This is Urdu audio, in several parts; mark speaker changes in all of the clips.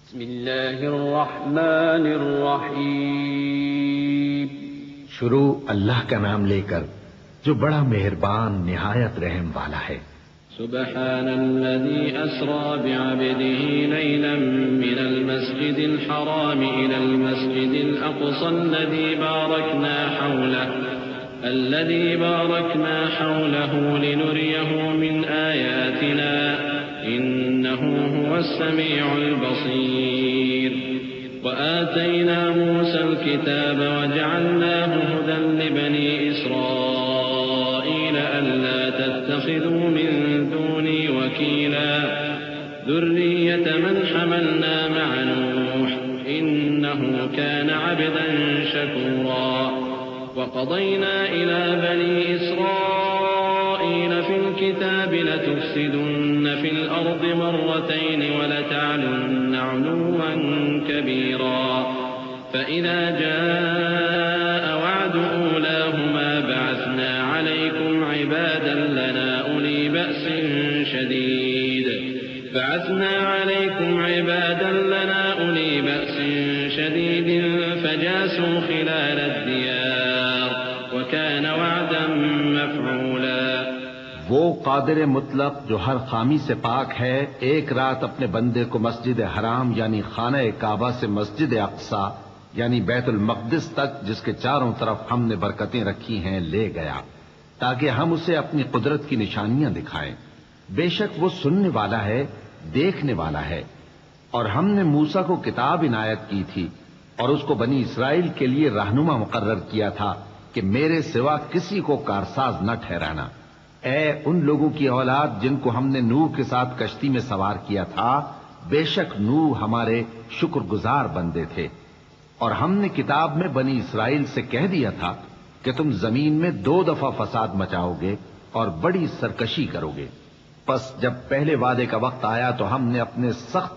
Speaker 1: بسم اللہ الرحمن الرحیم.
Speaker 2: شروع اللہ کا نام لے کر جو بڑا مہربان نہایت رحم والا ہے.
Speaker 1: سبحان الذي أسرى بعبده ليلا من المسجد الحرام إلى المسجد الأقصى الذي باركنا حوله لنريه من آياتنا إنه هو السميع البصير. وآتينا موسى الكتاب وجعلناه هدى لبني إسرائيل ألا تتخذوا من دوني وكيلا ذرية من حملنا مع نوح إنه كان عبدا شكورا. وقضينا إلى بني إسرائيل في الكتاب لتفسدن في الأرض مرتين ولتعلن علوا كبيرا. فإذا جاء وعد أولاهما بعثنا عليكم عبادا لنا أولي بأس شديد فجاسوا خلال الديار وكان وعدا مفعولا.
Speaker 2: وہ قادر مطلق جو ہر خامی سے پاک ہے ایک رات اپنے بندے کو مسجد حرام یعنی خانہ کعبہ سے مسجد اقصی یعنی بیت المقدس تک جس کے چاروں طرف ہم نے برکتیں رکھی ہیں لے گیا تاکہ ہم اسے اپنی قدرت کی نشانیاں دکھائیں. بے شک وہ سننے والا ہے دیکھنے والا ہے. اور ہم نے موسیٰ کو کتاب عنایت کی تھی اور اس کو بنی اسرائیل کے لیے رہنما مقرر کیا تھا کہ میرے سوا کسی کو کارساز نہ ٹھہرانا. اے ان لوگوں کی اولاد جن کو ہم نے نوح کے ساتھ کشتی میں سوار کیا تھا، بے شک نوح ہمارے شکر گزار بندے تھے. اور ہم نے کتاب میں بنی اسرائیل سے کہہ دیا تھا کہ تم زمین میں 2 دفعہ فساد مچاؤ گے اور بڑی سرکشی کرو گے. پس جب پہلے وعدے کا وقت آیا تو ہم نے اپنے سخت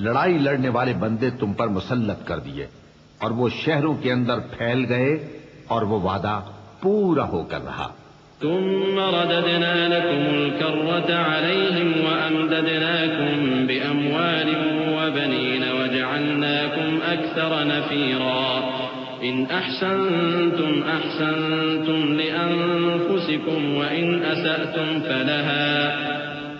Speaker 2: لڑائی لڑنے والے بندے تم پر مسلط کر دیے اور وہ شہروں کے اندر پھیل گئے اور وہ وعدہ پورا ہو کر رہا.
Speaker 1: ثم رددنا لكم الكرة عليهم وأمددناكم بأموال وبنين وجعلناكم أكثر نفيرا. إن أحسنتم أحسنتم لأنفسكم وإن أسأتم فلها.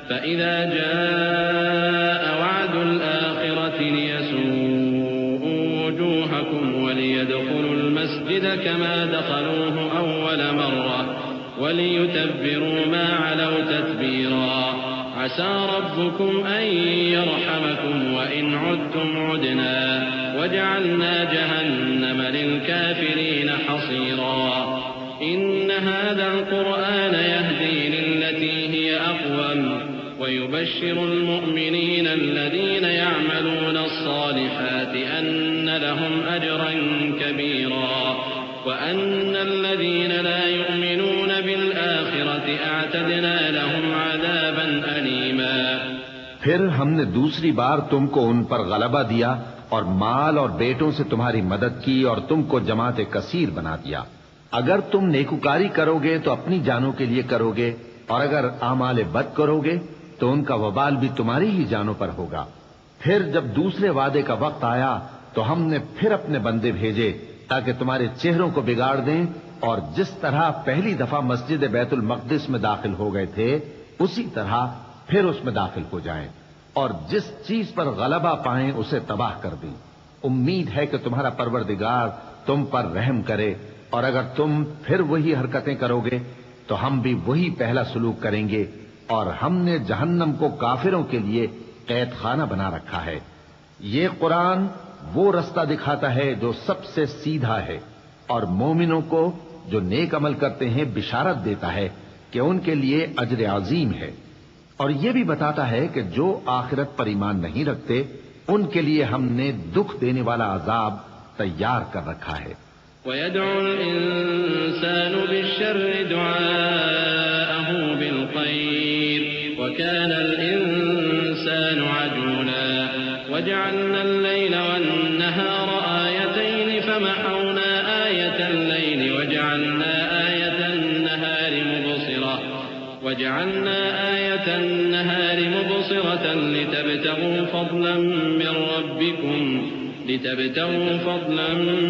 Speaker 1: فإذا جاء وعد الآخرة ليسوءوا وجوهكم وليدخلوا المسجد كما دخلوه أول مرة وليتبروا ما علوا تتبيرا. عسى ربكم أن يرحمكم وإن عدتم عدنا وجعلنا جهنم للكافرين حصيرا. إن هذا القرآن يهدي للتي هي أقوم ويبشر المؤمنين الذين يعملون الصالحات أن لهم أجرا كبيرا وأن الذين لا يؤمنون بالآخرة أعتدنا لهم عذابا أليما.
Speaker 2: پھر ہم نے دوسری بار تم کو ان پر غلبہ دیا اور مال اور بیٹوں سے تمہاری مدد کی اور تم کو جماعت کثیر بنا دیا. اگر تم نیکوکاری کرو گے تو اپنی جانوں کے لیے کرو گے اور اگر اعمال بد کرو گے تو ان کا وبال بھی تمہاری ہی جانوں پر ہوگا. پھر جب دوسرے وعدے کا وقت آیا تو ہم نے پھر اپنے بندے بھیجے تاکہ تمہارے چہروں کو بگاڑ دیں اور جس طرح پہلی دفعہ مسجد بیت المقدس میں داخل ہو گئے تھے اسی طرح پھر اس میں داخل ہو جائیں اور جس چیز پر غلبہ پائیں اسے تباہ کر دیں. امید ہے کہ تمہارا پروردگار تم پر رحم کرے اور اگر تم پھر وہی حرکتیں کرو گے تو ہم بھی وہی پہلا سلوک کریں گے اور ہم نے جہنم کو کافروں کے لیے قید خانہ بنا رکھا ہے. یہ قرآن وہ رستہ دکھاتا ہے جو سب سے سیدھا ہے اور مومنوں کو جو نیک عمل کرتے ہیں بشارت دیتا ہے کہ ان کے لیے اجر عظیم ہے اور یہ بھی بتاتا ہے کہ جو آخرت پر ایمان نہیں رکھتے ان کے لیے ہم نے دکھ دینے والا عذاب تیار کر رکھا ہے.
Speaker 1: وَيَدْعُو الْإِنسَانُ بِالشَّرِّ دُعَاءَهُ بِالْخَيْرِ وَكَانَ الْإِنسَانُ عَجُولًا. وَجَعَلْنَا اللَّيْلَ وَالنَّهَارَ آيَتَيْنِ فَمَحَوْنَا آيَةَ اللَّيْلِ وَجَعَلْنَا آيَةَ النَّهَارِ مُبْصِرَةً وَجَعَلْنَا آيَةَ آية النهار مبصرة لتبتغوا فضلا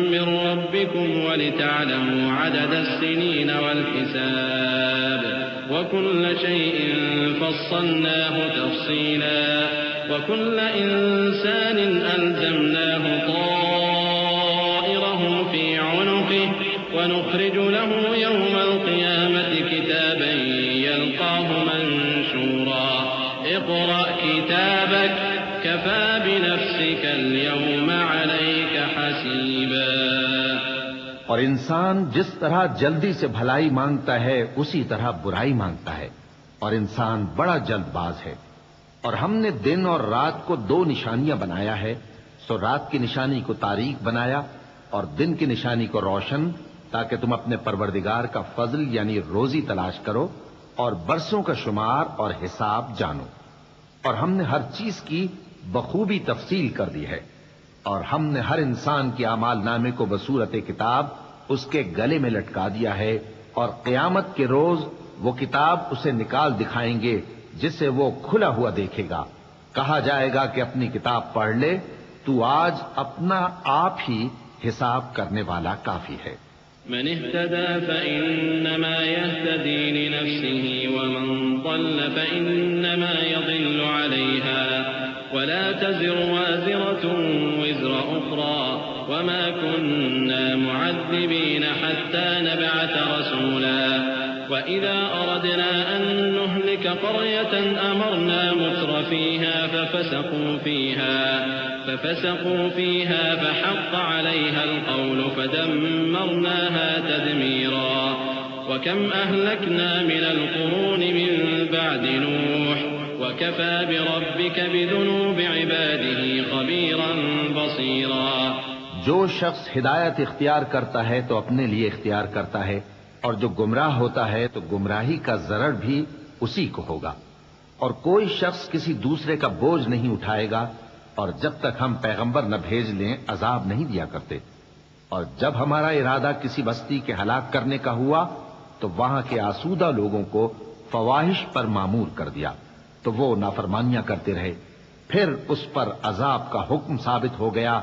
Speaker 1: من ربكم ولتعلموا عدد السنين والحساب وكل شيء فصلناه تفصيلا وكل إنسان ألزمناه طائره في عنقه ونخرج له يوم القيامة كتابا يلقاه منشورا اقرأ كتابك كفى بنفسك اليوم عليك حسيبا.
Speaker 2: اور انسان جس طرح جلدی سے بھلائی مانگتا ہے اسی طرح برائی مانگتا ہے، اور انسان بڑا جلد باز ہے. اور ہم نے دن اور رات کو 2 نشانیاں بنایا ہے، سو رات کی نشانی کو تاریک بنایا اور دن کی نشانی کو روشن، تاکہ تم اپنے پروردگار کا فضل یعنی روزی تلاش کرو اور برسوں کا شمار اور حساب جانو. اور ہم نے ہر چیز کی بخوبی تفصیل کر دی ہے، اور ہم نے ہر انسان کے اعمال نامے کو بصورت کتاب اس کے گلے میں لٹکا دیا ہے، اور قیامت کے روز وہ کتاب اسے نکال دکھائیں گے جسے وہ کھلا ہوا دیکھے گا. کہا جائے گا کہ اپنی کتاب پڑھ لے، تو آج اپنا آپ ہی حساب کرنے والا کافی ہے.
Speaker 1: من اهتدى فإنما يهتدي لنفسه ومن ضل فإنما يضل عليها ولا تزر وازرة وزر أخرى وما كنا معذبين حتى نبعث رسولا وإذا أردنا أن نهلك قرية أمرنا متر فيها ففسقوا فيها فحق عليها القول فدمرناها تدميرا. وكم أهلكنا من القرون من بعد نوح وكفى بربك بذنوب عباده خبيرا بصيرا.
Speaker 2: جو شخص ہدایت اختیار کرتا ہے تو اپنے لیے اختیار کرتا ہے، اور جو گمراہ ہوتا ہے تو گمراہی کا ضرر بھی اسی کو ہوگا. اور کوئی شخص کسی دوسرے کا بوجھ نہیں اٹھائے گا، اور جب تک ہم پیغمبر نہ بھیج لیں عذاب نہیں دیا کرتے. اور جب ہمارا ارادہ کسی بستی کے ہلاک کرنے کا ہوا تو وہاں کے آسودہ لوگوں کو فواحش پر معمور کر دیا، تو وہ نافرمانیاں کرتے رہے. پھر اس پر عذاب کا حکم ثابت ہو گیا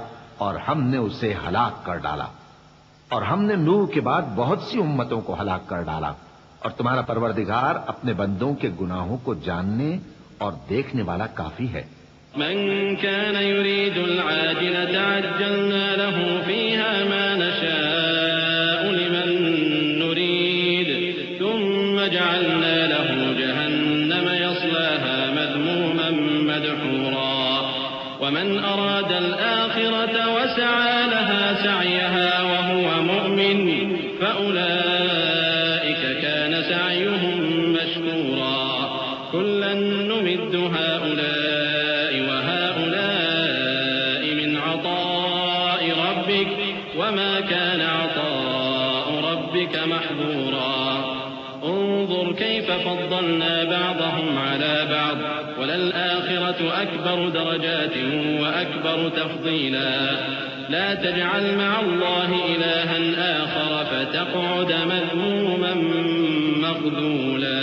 Speaker 2: اور ہم نے اسے ہلاک کر ڈالا. اور ہم نے نوح کے بعد بہت سی امتوں کو ہلاک کر ڈالا. اور تمہارا پروردگار اپنے بندوں کے گناہوں کو جاننے اور دیکھنے والا کافی ہے.
Speaker 1: من كان يريد العاجلة عجلنا له فيها ما نشاء لمن نريد ثم جعلنا له جهنم يصلاها مذموما مدحورا. ومن أراد الآخرة وسعى لها سعيها وهو مؤمن فأولئك كان سعيهم مشكورا. كلا نمد هؤلاء وهؤلاء من عطاء ربك وما كان عطاء ربك محظورا. انظر كيف فضلنا بعضهم على بعض وللآخرة أكبر درجات وأكبر تفضيلا. لا تجعل مع الله إلها آخر فتقعد مذموما مخذولا.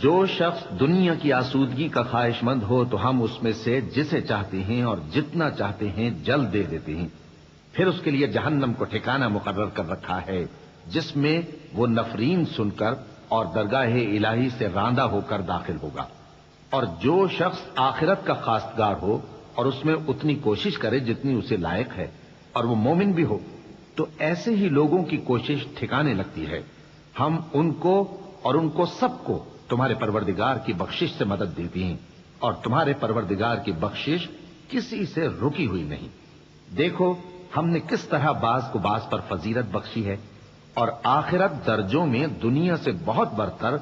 Speaker 2: جو شخص دنیا کی آسودگی کا خواہش مند ہو تو ہم اس میں سے جسے چاہتے ہیں اور جتنا چاہتے ہیں جلد دے دیتے ہیں. پھر اس کے لیے جہنم کو ٹھکانہ مقرر کر رکھا ہے جس میں وہ نفرین سن کر اور درگاہ الہی سے راندہ ہو کر داخل ہوگا. اور جو شخص آخرت کا خواستگار ہو اور اس میں اتنی کوشش کرے جتنی اسے لائق ہے اور وہ مومن بھی ہو تو ایسے ہی لوگوں کی کوشش ٹھکانے لگتی ہے. ہم ان کو اور ان کو سب کو تمہارے پروردگار کی بخشش سے مدد دیتی ہیں، اور تمہارے پروردگار کی بخشش کسی سے رکی ہوئی نہیں. دیکھو ہم نے کس طرح بعض کو بعض پر فضیلت بخشی ہے، اور آخرت درجوں میں دنیا سے بہت برتر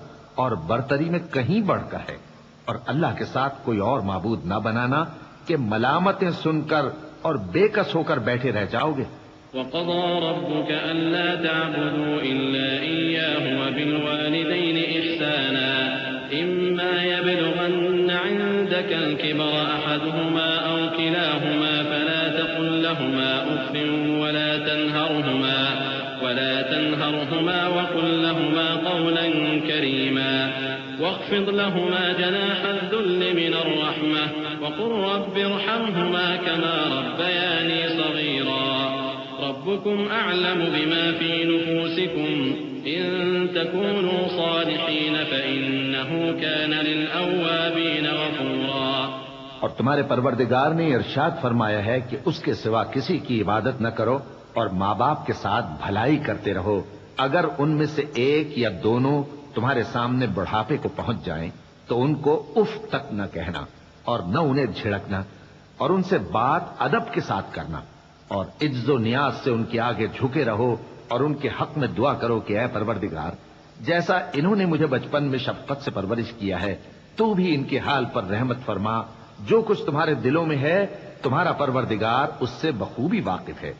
Speaker 2: اور برتری میں کہیں بڑھ کر ہے. اور اللہ کے ساتھ کوئی اور معبود نہ بنانا کہ ملامتیں سن کر اور بے کس ہو کر بیٹھے رہ جاؤ گے.
Speaker 1: وَقَضَى رَبُّكَ أَلَّا تَعْبُدُوا إِلَّا إِيَّاهُ وَبِالْوَالِدَيْنِ إِحْسَانًا إِمَّا يَبْلُغَنَّ عِندَكَ الْكِبَرَ أَحَدُهُمَا أَوْ كِلَاهُمَا فَلَا تَقُل لَّهُمَا أُفٍّ وَلَا تَنْهَرْهُمَا وَقُل لَّهُمَا قَوْلًا كَرِيمًا وَاخْفِضْ واخفض لهما جناح الذل من الرحمة وقل رب ارحمهما كما ربياني صغيرا ربكم أعلم بما في نفوسكم إن تكونوا صالحين فإنه كان للأوابين غفورا.
Speaker 2: اور تمہارے پروردگار نے ارشاد فرمایا ہے کہ اس کے سوا کسی کی عبادت نہ کرو اور ماں باپ کے ساتھ بھلائی کرتے رہو. اگر ان میں سے ایک یا دونوں تمہارے سامنے بڑھاپے کو پہنچ جائیں تو ان کو اف تک نہ کہنا اور نہ انہیں جھڑکنا اور ان سے بات ادب کے ساتھ کرنا اور عجز و نیاز سے ان کے آگے جھکے رہو اور ان کے حق میں دعا کرو کہ اے پروردگار جیسا انہوں نے مجھے بچپن میں شفقت سے پرورش کیا ہے تو بھی ان کے حال پر رحمت فرما. جو کچھ تمہارے دلوں میں ہے تمہارا پروردگار اس سے بخوبی واقف ہے.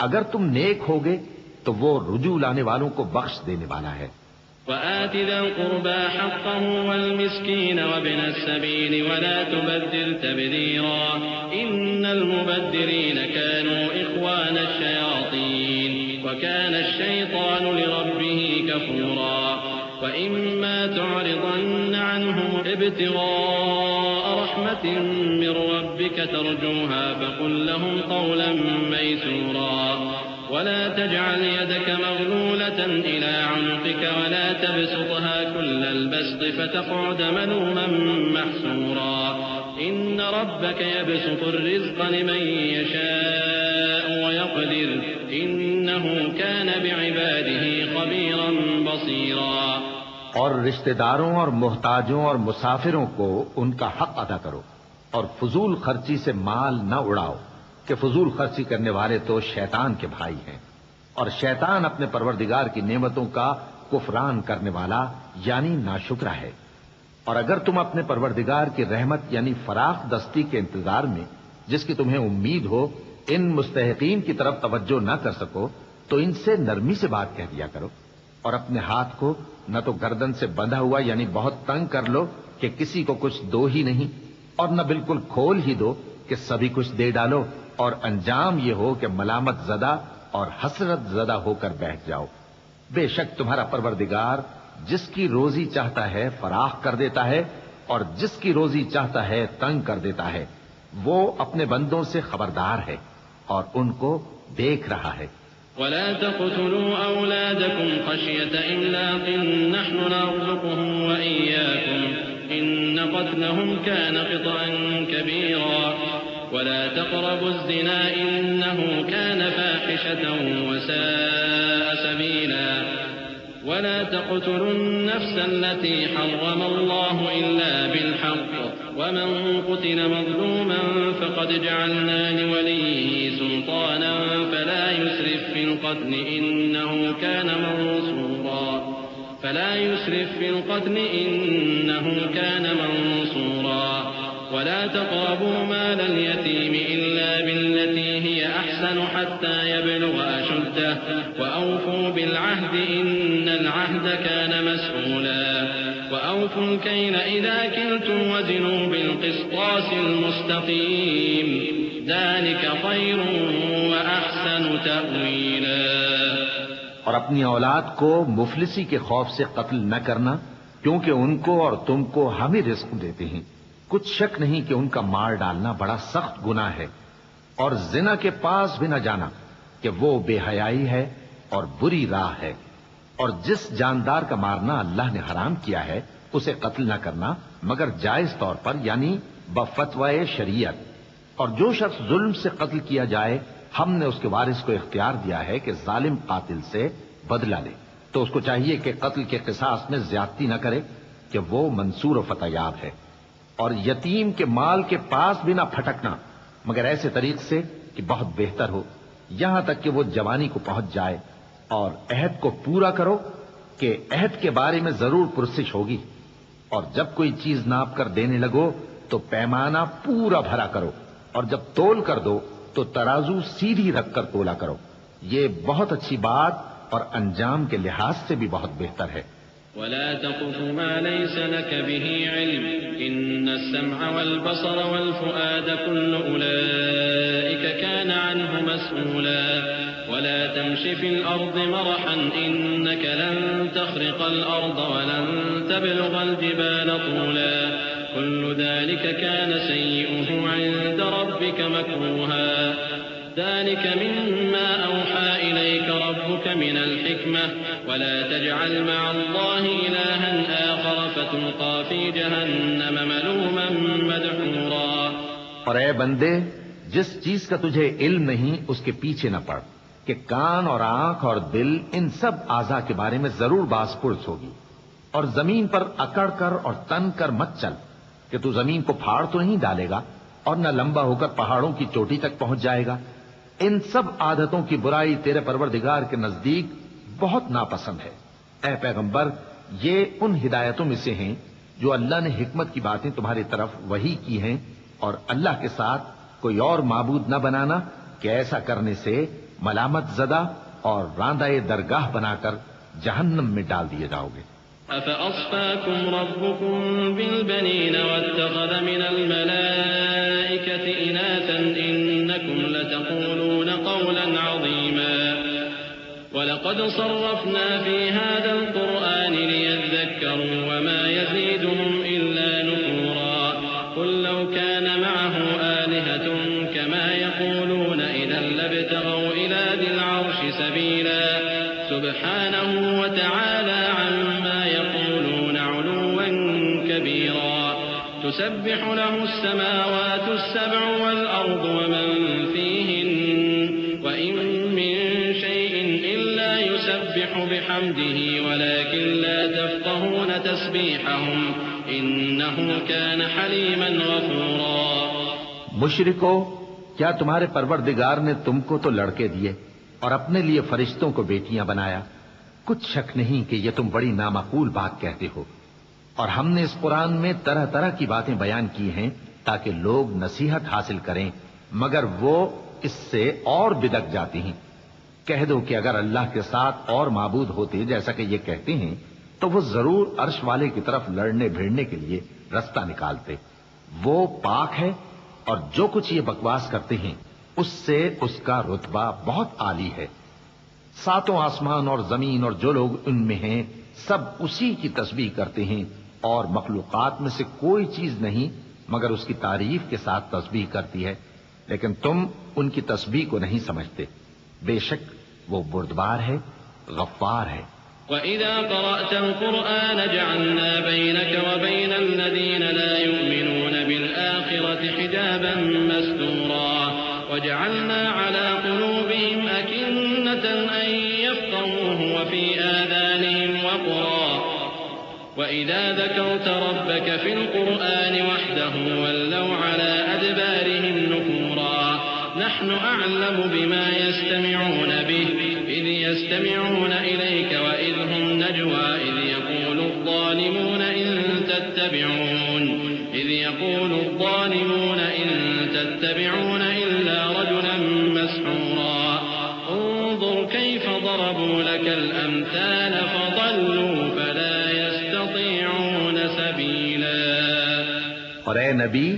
Speaker 2: اگر تم نیک ہوگے تو وہ رجوع لانے والوں کو بخش دینے والا ہے.
Speaker 1: وآت ذا القربى حقه والمسكين وابن السبيل ولا تبذر تبذيرا إن المبذرين كانوا إخوان الشياطين وكان الشيطان لربه كفورا. وإما تعرضن عنهم ابتغاء رحمة من ربك ترجوها فقل لهم قولا ميسورا. ولا تجعل يدك مغلولة إلى عنقك ولا تبسطها كل البسط فتقعد ملوما محسورا. إن ربك يبسط الرزق لمن يشاء ويقدر إنه كان بعباده خبيرا بصيرا.
Speaker 2: اور رشتہ داروں اور محتاجوں اور مسافروں کو ان کا حق ادا کرو اور فضول خرچی سے مال نہ اڑاؤ کہ فضول خرچی کرنے والے تو شیطان کے بھائی ہیں اور شیطان اپنے پروردگار کی نعمتوں کا کفران کرنے والا یعنی ناشکرا ہے. اور اگر تم اپنے پروردگار کی رحمت یعنی فراخ دستی کے انتظار میں جس کی تمہیں امید ہو ان مستحقین کی طرف توجہ نہ کر سکو تو ان سے نرمی سے بات کہہ دیا کرو اور اپنے ہاتھ کو نہ تو گردن سے بندھا ہوا یعنی بہت تنگ کر لو کہ کسی کو کچھ دو ہی نہیں اور نہ بالکل کھول ہی دو کہ سبھی کچھ دے ڈالو اور انجام یہ ہو کہ ملامت زدہ اور حسرت زدہ ہو کر بیٹھ جاؤ. بے شک تمہارا پروردگار جس کی روزی چاہتا ہے فراخ کر دیتا ہے اور جس کی روزی چاہتا ہے تنگ کر دیتا ہے. وہ اپنے بندوں سے خبردار ہے اور ان کو دیکھ رہا ہے.
Speaker 1: ولا تقتلوا أولادكم خشية إملاق نحن نرزقهم وإياكم إن قتلهم كان خطأ كبيرا. ولا تقربوا الزنا إنه كان فاحشة وساء سبيلا. ولا تقتلوا النفس التي حرم الله إلا بالحق ومن قتل مظلوما فقد جعلنا لوليه سلطانا فلا يسرف في القتل إنه كان منصورا. ولا تقربوا مال اليتيم إلا بالتي هي أحسن حتى يبلغ أشده وأوفوا بالعهد إن العهد كان مسؤولا. وأوفوا الكيل إذا كلتم وزنوا بالقسطاس المستقيم ذلك خير وأحسن تأويلا.
Speaker 2: اور اپنی اولاد کو مفلسی کے خوف سے قتل نہ کرنا کیونکہ ان کو اور تم کو ہم ہی رزق دیتے ہیں. کچھ شک نہیں کہ ان کا مار ڈالنا بڑا سخت گناہ ہے. اور زنا کے پاس بھی نہ جانا کہ وہ بے حیائی ہے اور بری راہ ہے. اور جس جاندار کا مارنا اللہ نے حرام کیا ہے اسے قتل نہ کرنا مگر جائز طور پر یعنی بفتوائے شریعت. اور جو شخص ظلم سے قتل کیا جائے ہم نے اس کے وارث کو اختیار دیا ہے کہ ظالم قاتل سے بدلہ لے تو اس کو چاہیے کہ قتل کے قصاص میں زیادتی نہ کرے کہ وہ منصور و فتح یاب ہے. اور یتیم کے مال کے پاس بھی نہ پھٹکنا مگر ایسے طریق سے کہ بہت بہتر ہو یہاں تک کہ وہ جوانی کو پہنچ جائے. اور عہد کو پورا کرو کہ عہد کے بارے میں ضرور پرسش ہوگی. اور جب کوئی چیز ناپ کر دینے لگو تو پیمانہ پورا بھرا کرو اور جب تول کر دو تو ترازو سیدھی رکھ کر تولا کرو. یہ بہت اچھی بات اور انجام کے لحاظ سے بھی بہت بہتر ہے.
Speaker 1: ولا تقف ما ليس لك به علم إن السمع والبصر والفؤاد كل أولئك كان عنه مسؤولا. ولا تمش في الأرض مرحا إنك لن تخرق الأرض ولن تبلغ الجبال طولا كل ذلك كان سيئه عند ربك مكروها ذلك مما أوحى إليك ربك من الحكمة ولا تجعل مع الله إلها آخر فتلقى في جهنم ملوما مدحورا۔
Speaker 2: اور اے بندے، جس چیز کا تجھے علم نہیں اس کے پیچھے نہ پڑ، کہ کان اور آنکھ اور دل ان سب اعضاء کے بارے میں ضرور باز پرس ہوگی۔ اور زمین پر اکڑ کر اور تن کر مت چل، کہ تو زمین کو پھاڑ تو نہیں ڈالے گا اور نہ لمبا ہو کر پہاڑوں کی چوٹی تک پہنچ جائے گا۔ ان سب عادتوں کی برائی تیرے پروردگار کے نزدیک بہت ناپسند ہے۔ اے پیغمبر، یہ ان ہدایتوں میں سے ہیں جو اللہ نے حکمت کی باتیں تمہاری طرف وحی کی ہیں، اور اللہ کے ساتھ کوئی اور معبود نہ بنانا، کہ ایسا کرنے سے ملامت زدہ اور راندہ درگاہ بنا کر جہنم میں ڈال دیے جاؤ گے۔
Speaker 1: أَفَأَصْفَاكُمْ رَبُّكُمْ بِالْبَنِينَ وَاتَّخَذَ مِنَ الْمَلَائِكَةِ إِنَاثًا إِنَّكُمْ لَتَقُولُونَ قَوْلًا عَظِيمًا وَلَقَدْ صَرَّفْنَا فِي هَذَا الْقُرْآنِ لِيَذَّكَّرُوا وَمَا يَزِيدُهُمْ إِلَّا نُفُورًا قُل لَّوْ كَانَ مَعَهُ آلِهَةٌ كَمَا يَقُولُونَ إِذًا لَّابْتَغَوْا إِلَى ذِي الْعَرْشِ سَبِيلًا سُبْحَانَهُ وَتَعَالَى عَمَّا يَقُولُونَ عُلُوًّا كَبِيرًا تُسَبِّحُ لَهُ السَّمَاوَاتُ السَّبْعُ وَالْأَرْضُ وَمَن فِيهِنَّ وَإِن مِّن شَيْءٍ إِلَّا يُسَبِّحُ بِحَمْدِهِ وَلَكِن لَّا تَفْقَهُونَ تَسْبِيحَهُمْ إِنَّهُ كَانَ حَلِيمًا غَفُورًا۔
Speaker 2: مشرکو، کیا تمہارے پروردگار نے تم کو تو لڑکے دیے اور اپنے لیے فرشتوں کو بیٹیاں بنایا؟ کچھ شک نہیں کہ یہ تم بڑی نامعقول بات کہتے ہو، اور ہم نے اس قرآن میں طرح طرح کی باتیں بیان کی ہیں تاکہ لوگ نصیحت حاصل کریں، مگر وہ اس سے اور بدک جاتی ہیں۔ کہہ دو کہ اگر اللہ کے ساتھ اور معبود ہوتے جیسا کہ یہ کہتے ہیں تو وہ ضرور عرش والے کی طرف لڑنے بھیڑنے کے لیے رستہ نکالتے۔ وہ پاک ہے، اور جو کچھ یہ بکواس کرتے ہیں اس سے اس کا رتبہ بہت عالی ہے۔ ساتوں آسمان اور زمین اور جو لوگ ان میں ہیں سب اسی کی تسبیح کرتے ہیں، اور مخلوقات میں سے کوئی چیز نہیں مگر اس کی تعریف کے ساتھ تسبیح کرتی ہے، لیکن تم ان کی تسبیح کو نہیں سمجھتے۔ بے شک وہ بردبار ہے، غفار ہے۔
Speaker 1: وَإِذَا قَرَأْتَ الْقُرْآنَ جَعَلْنَا بَيْنَكَ وَبَيْنَ الَّذِينَ لَا يُؤْمِنُونَ بِالْآخِرَةِ حِجَابًا مَّسْتُورًا وَجَعَلْنَا عَلَى قُلُوبِهِمْ أَكِنَّةً أَن يَفْقَهُوهُ وَفِي آذَانِهِمْ وَقْرًا وَإِذَا ذَكَرْتَ رَبَّكَ فِي الْقُرْآنِ وَحْدَهُ وَلَّوْا عَلَى أَدْبَارِهِمْ نُفُورًا نَحْنُ أَعْلَمُ بِمَا يَسْتَمِعُونَ بِهِ إِذْ يَسْتَمِعُونَ إِلَيْكَ وَإِذْ هُمْ نَجْوَىٰ إِذْ يَقُولُ الظَّالِمُونَ إِن تَتَّبِعُونَ إِلَّا رَجُلًا مَّسْحُورًا انظُرْ كَيْفَ ضَرَبُوا لَكَ الْأَمْثَالَ فَضَلُّوا فَلَا يَسْتَطِيعُونَ سَبِيلًا۔
Speaker 2: اور اے نبی،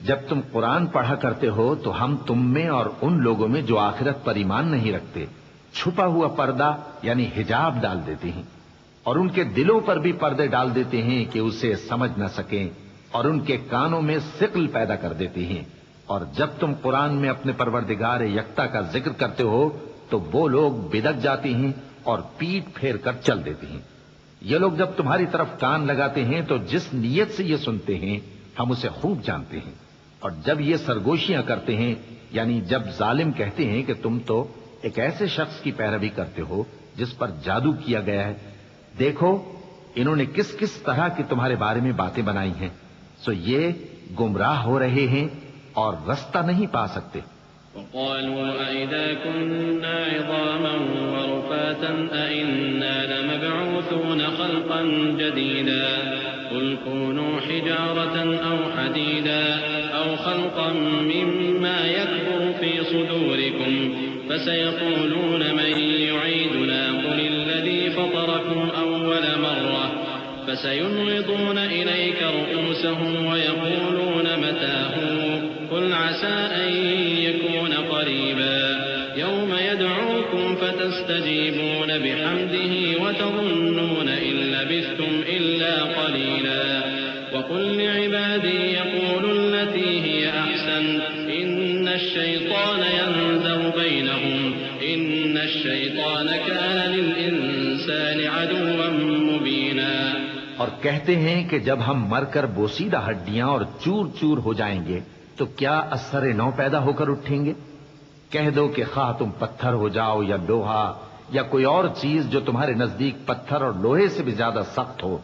Speaker 2: جب تم قرآن پڑھا کرتے ہو تو ہم تم میں اور ان لوگوں میں جو آخرت پر ایمان نہیں رکھتے چھپا ہوا پردہ یعنی حجاب ڈال دیتے ہیں، اور ان کے دلوں پر بھی پردے ڈال دیتے ہیں کہ اسے سمجھ نہ سکیں، اور ان کے کانوں میں ثقل پیدا کر دیتے ہیں۔ اور جب تم قرآن میں اپنے پروردگار یکتا کا ذکر کرتے ہو تو وہ لوگ بدک جاتے ہیں اور پیٹ پھیر کر چل دیتے ہیں۔ یہ لوگ جب تمہاری طرف کان لگاتے ہیں تو جس نیت سے یہ سنتے ہیں ہم اسے خوب جانتے ہیں، اور جب یہ سرگوشیاں کرتے ہیں یعنی جب ظالم کہتے ہیں کہ تم تو ایک ایسے شخص کی پیروی کرتے ہو جس پر جادو کیا گیا ہے، دیکھو انہوں نے کس کس طرح کی تمہارے بارے میں باتیں بنائی ہیں، سو یہ گمراہ ہو رہے ہیں اور رستہ نہیں پا سکتے۔
Speaker 1: وقالوا أَإِذَا كُنَّا عِظَامًا وَرُفَاتًا أَإِنَّا لَمَبْعُوثُونَ خَلْقًا جَدِيدًا قُلْ كُونُوا حِجَارَةً أَوْ حَدِيدًا أَوْ خَلْقًا مِّمَّا يَكْبُرُ فِي صُدُورِكُمْ فَسَيَقُولُونَ مَن يُعِيدُنَا قُلِ الَّذِي فَطَرَكُمْ أَوَّلَ مَرَّةٍ فَسَيُنْغِضُونَ إِلَيْكَ رُءُوسَهُمْ وَيَقُولُونَ مَتَىٰ هُوَ قُلْ عَسَىٰ أَن يَكُونَ قَرِيبًا يَوْمَ يَدْعُوكُمْ فتستجيبون بحمده وتظنون إن لبثتم إلا قليلا وقل لعبادي يقولوا التي هي أحسن إن الشيطان ينزغ بينهم إن الشيطان كان للإنسان عدوا مبينا۔
Speaker 2: اور کہتے ہیں کہ جب ہم مر کر بوسیدہ ہڈیاں اور چور چور ہو جائیں گے تو کیا اثر نو پیدا ہو کر اٹھیں گے؟ کہہ دو کہ خواہ تم پتھر ہو جاؤ یا لوہا یا کوئی اور چیز جو تمہارے نزدیک پتھر اور لوہے سے بھی زیادہ سخت ہو،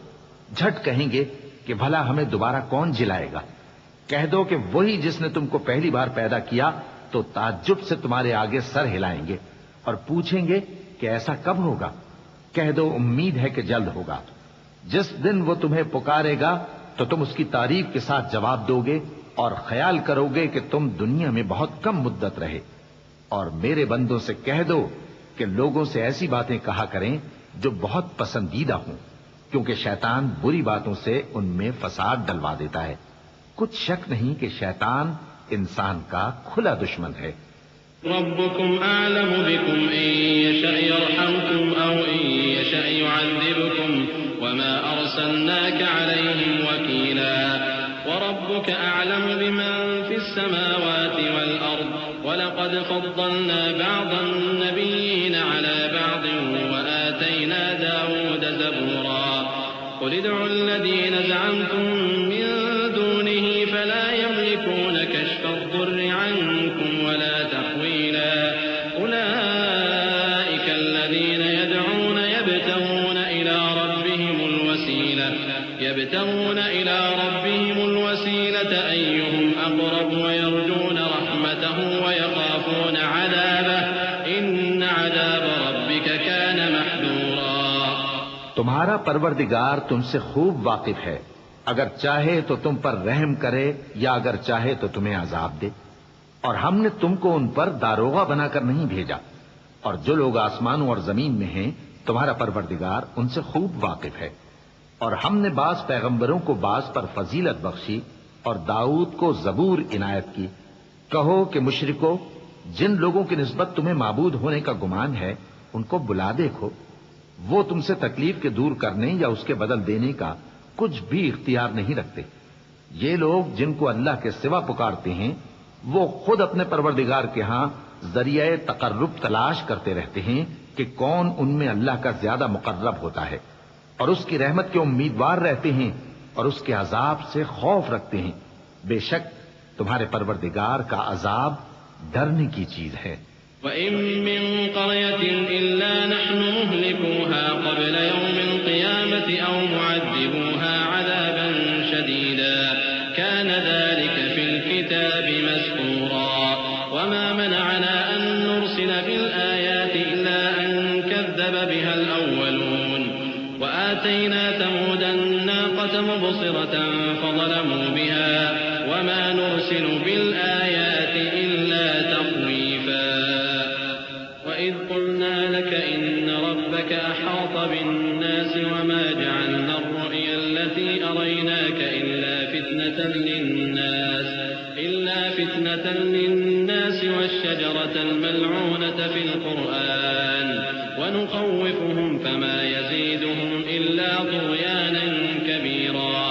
Speaker 2: جھٹ کہیں گے کہ بھلا ہمیں دوبارہ کون جلائے گا؟ کہہ دو کہ وہی جس نے تم کو پہلی بار پیدا کیا تو تعجب سے تمہارے آگے سر ہلائیں گے اور پوچھیں گے کہ ایسا کب ہوگا؟ کہہ دو امید ہے کہ جلد ہوگا۔ جس دن وہ تمہیں پکارے گا تو تم اس کی تعریف کے ساتھ جواب دو گے اور خیال کرو گے کہ تم دنیا میں بہت کم مدت رہے۔ اور میرے بندوں سے کہہ دو کہ لوگوں سے ایسی باتیں کہا کریں جو بہت پسندیدہ ہوں، کیونکہ شیطان بری باتوں سے ان میں فساد ڈلوا دیتا ہے۔ کچھ شک نہیں کہ شیطان انسان کا کھلا دشمن ہے۔
Speaker 1: ربكم أعلم بكم إن يشأ يرحمكم أو إن يشأ يعذبكم وما أرسلناك عليهم وكيلا وربك أعلم بمن في السماوات والأرض ولقد فضلنا بعض النبيين على بعض وآتينا داود زبورا قل ادعوا الذين زعمتم من دونه فلا يملكون كشف الضر عنكم ولا تحويلا أولئك الذين يدعون يبتغون إلى ربهم الوسيلة أيهم أقرب ويرجون رحمته ويخافون عذابه إن عذاب ربك كان محذورا۔
Speaker 2: تمہارا پروردگار تم سے خوب واقف ہے، اگر چاہے تو تم پر رحم کرے یا اگر چاہے تو تمہیں عذاب دے، اور ہم نے تم کو ان پر داروغہ بنا کر نہیں بھیجا، اور جو لوگ آسمانوں اور زمین میں ہیں تمہارا پروردگار ان سے خوب واقف ہے۔ اور ہم نے بعض پیغمبروں کو بعض پر فضیلت بخشی اور داؤد کو زبور عنایت کی۔ کہو کہ مشرکو، جن لوگوں کی نسبت تمہیں معبود ہونے کا گمان ہے ان کو بلا دیکھو، وہ تم سے تکلیف کے دور کرنے یا اس کے بدل دینے کا کچھ بھی اختیار نہیں رکھتے۔ یہ لوگ جن کو اللہ کے سوا پکارتے ہیں وہ خود اپنے پروردگار کے ہاں ذریعہ تقرب تلاش کرتے رہتے ہیں کہ کون ان میں اللہ کا زیادہ مقرب ہوتا ہے، اور اس کی رحمت کے امیدوار رہتے ہیں اور اس کے عذاب سے خوف رکھتے ہیں۔ بے شک تمہارے پروردگار کا عذاب ڈرنے کی چیز ہے۔
Speaker 1: وَإِن مِّن قَرْيَةٍ إِلَّا نَحْنُ مُهْلِكُوهَا قَبْلَ يَوْمِ الْقِيَامَةِ أَوْ مُعَذِّبُوهَا عَذَابًا شَدِيدًا كَانَ ذَلِكَ فِي الْكِتَابِ مَسْطُورًا وَمَا مَنَعَنَا أَن نُّرْسِلَ بِالْآيَاتِ إِلَّا أَن كَذَّبَ بِهَا الْأَوَّلُونَ وآتينا ثمود الناقة مبصرة فظلموا بها وما نرسل بالآيات إلا تخويفا وإذ قلنا لك إن ربك أحاط بالناس وما جعلنا الرؤيا التي أريناك إلا فتنة للناس والشجرة الملعونة في القرآن ونخوفهم فما يزيدهم إلا طغيانا كبيرا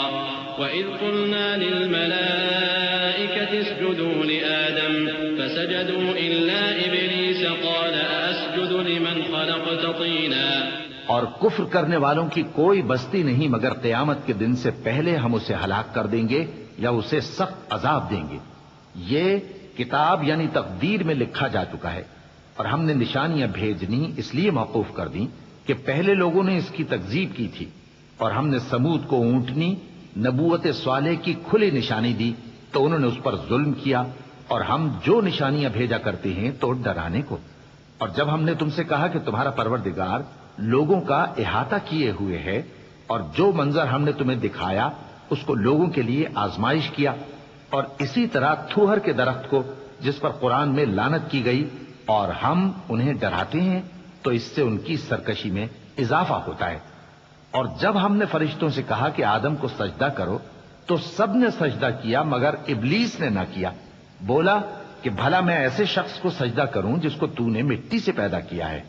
Speaker 1: وإذ قلنا للملائكة اسجدوا لآدم فسجدوا إلا إبليس قال أسجد لمن خلقت طينا۔
Speaker 2: اور کفر کرنے والوں کی کوئی بستی نہیں مگر قیامت کے دن سے پہلے ہم اسے ہلاک کر دیں گے یا اسے سخت عذاب دیں گے۔ یہ کتاب یعنی تقدیر میں لکھا جا چکا ہے، اور ہم نے نشانیاں بھیجنی اس لیے موقوف کر دیں کہ پہلے لوگوں نے اس کی تکذیب کی تھی، اور ہم نے سمود کو اونٹنی نبوت صالح کی کھلی نشانی دی تو انہوں نے اس پر ظلم کیا، اور ہم جو نشانیاں بھیجا کرتے ہیں تو ڈرانے کو۔ اور جب ہم نے تم سے کہا کہ تمہارا پروردگار لوگوں کا احاطہ کیے ہوئے ہے، اور جو منظر ہم نے تمہیں دکھایا اس کو لوگوں کے لیے آزمائش کیا، اور اسی طرح تھوہر کے درخت کو جس پر قرآن میں لعنت کی گئی، اور ہم انہیں ڈراتے ہیں تو اس سے ان کی سرکشی میں اضافہ ہوتا ہے۔ اور جب ہم نے فرشتوں سے کہا کہ آدم کو سجدہ کرو تو سب نے سجدہ کیا مگر ابلیس نے نہ کیا، بولا کہ بھلا میں ایسے شخص کو سجدہ کروں جس کو تو نے مٹی سے پیدا کیا ہے۔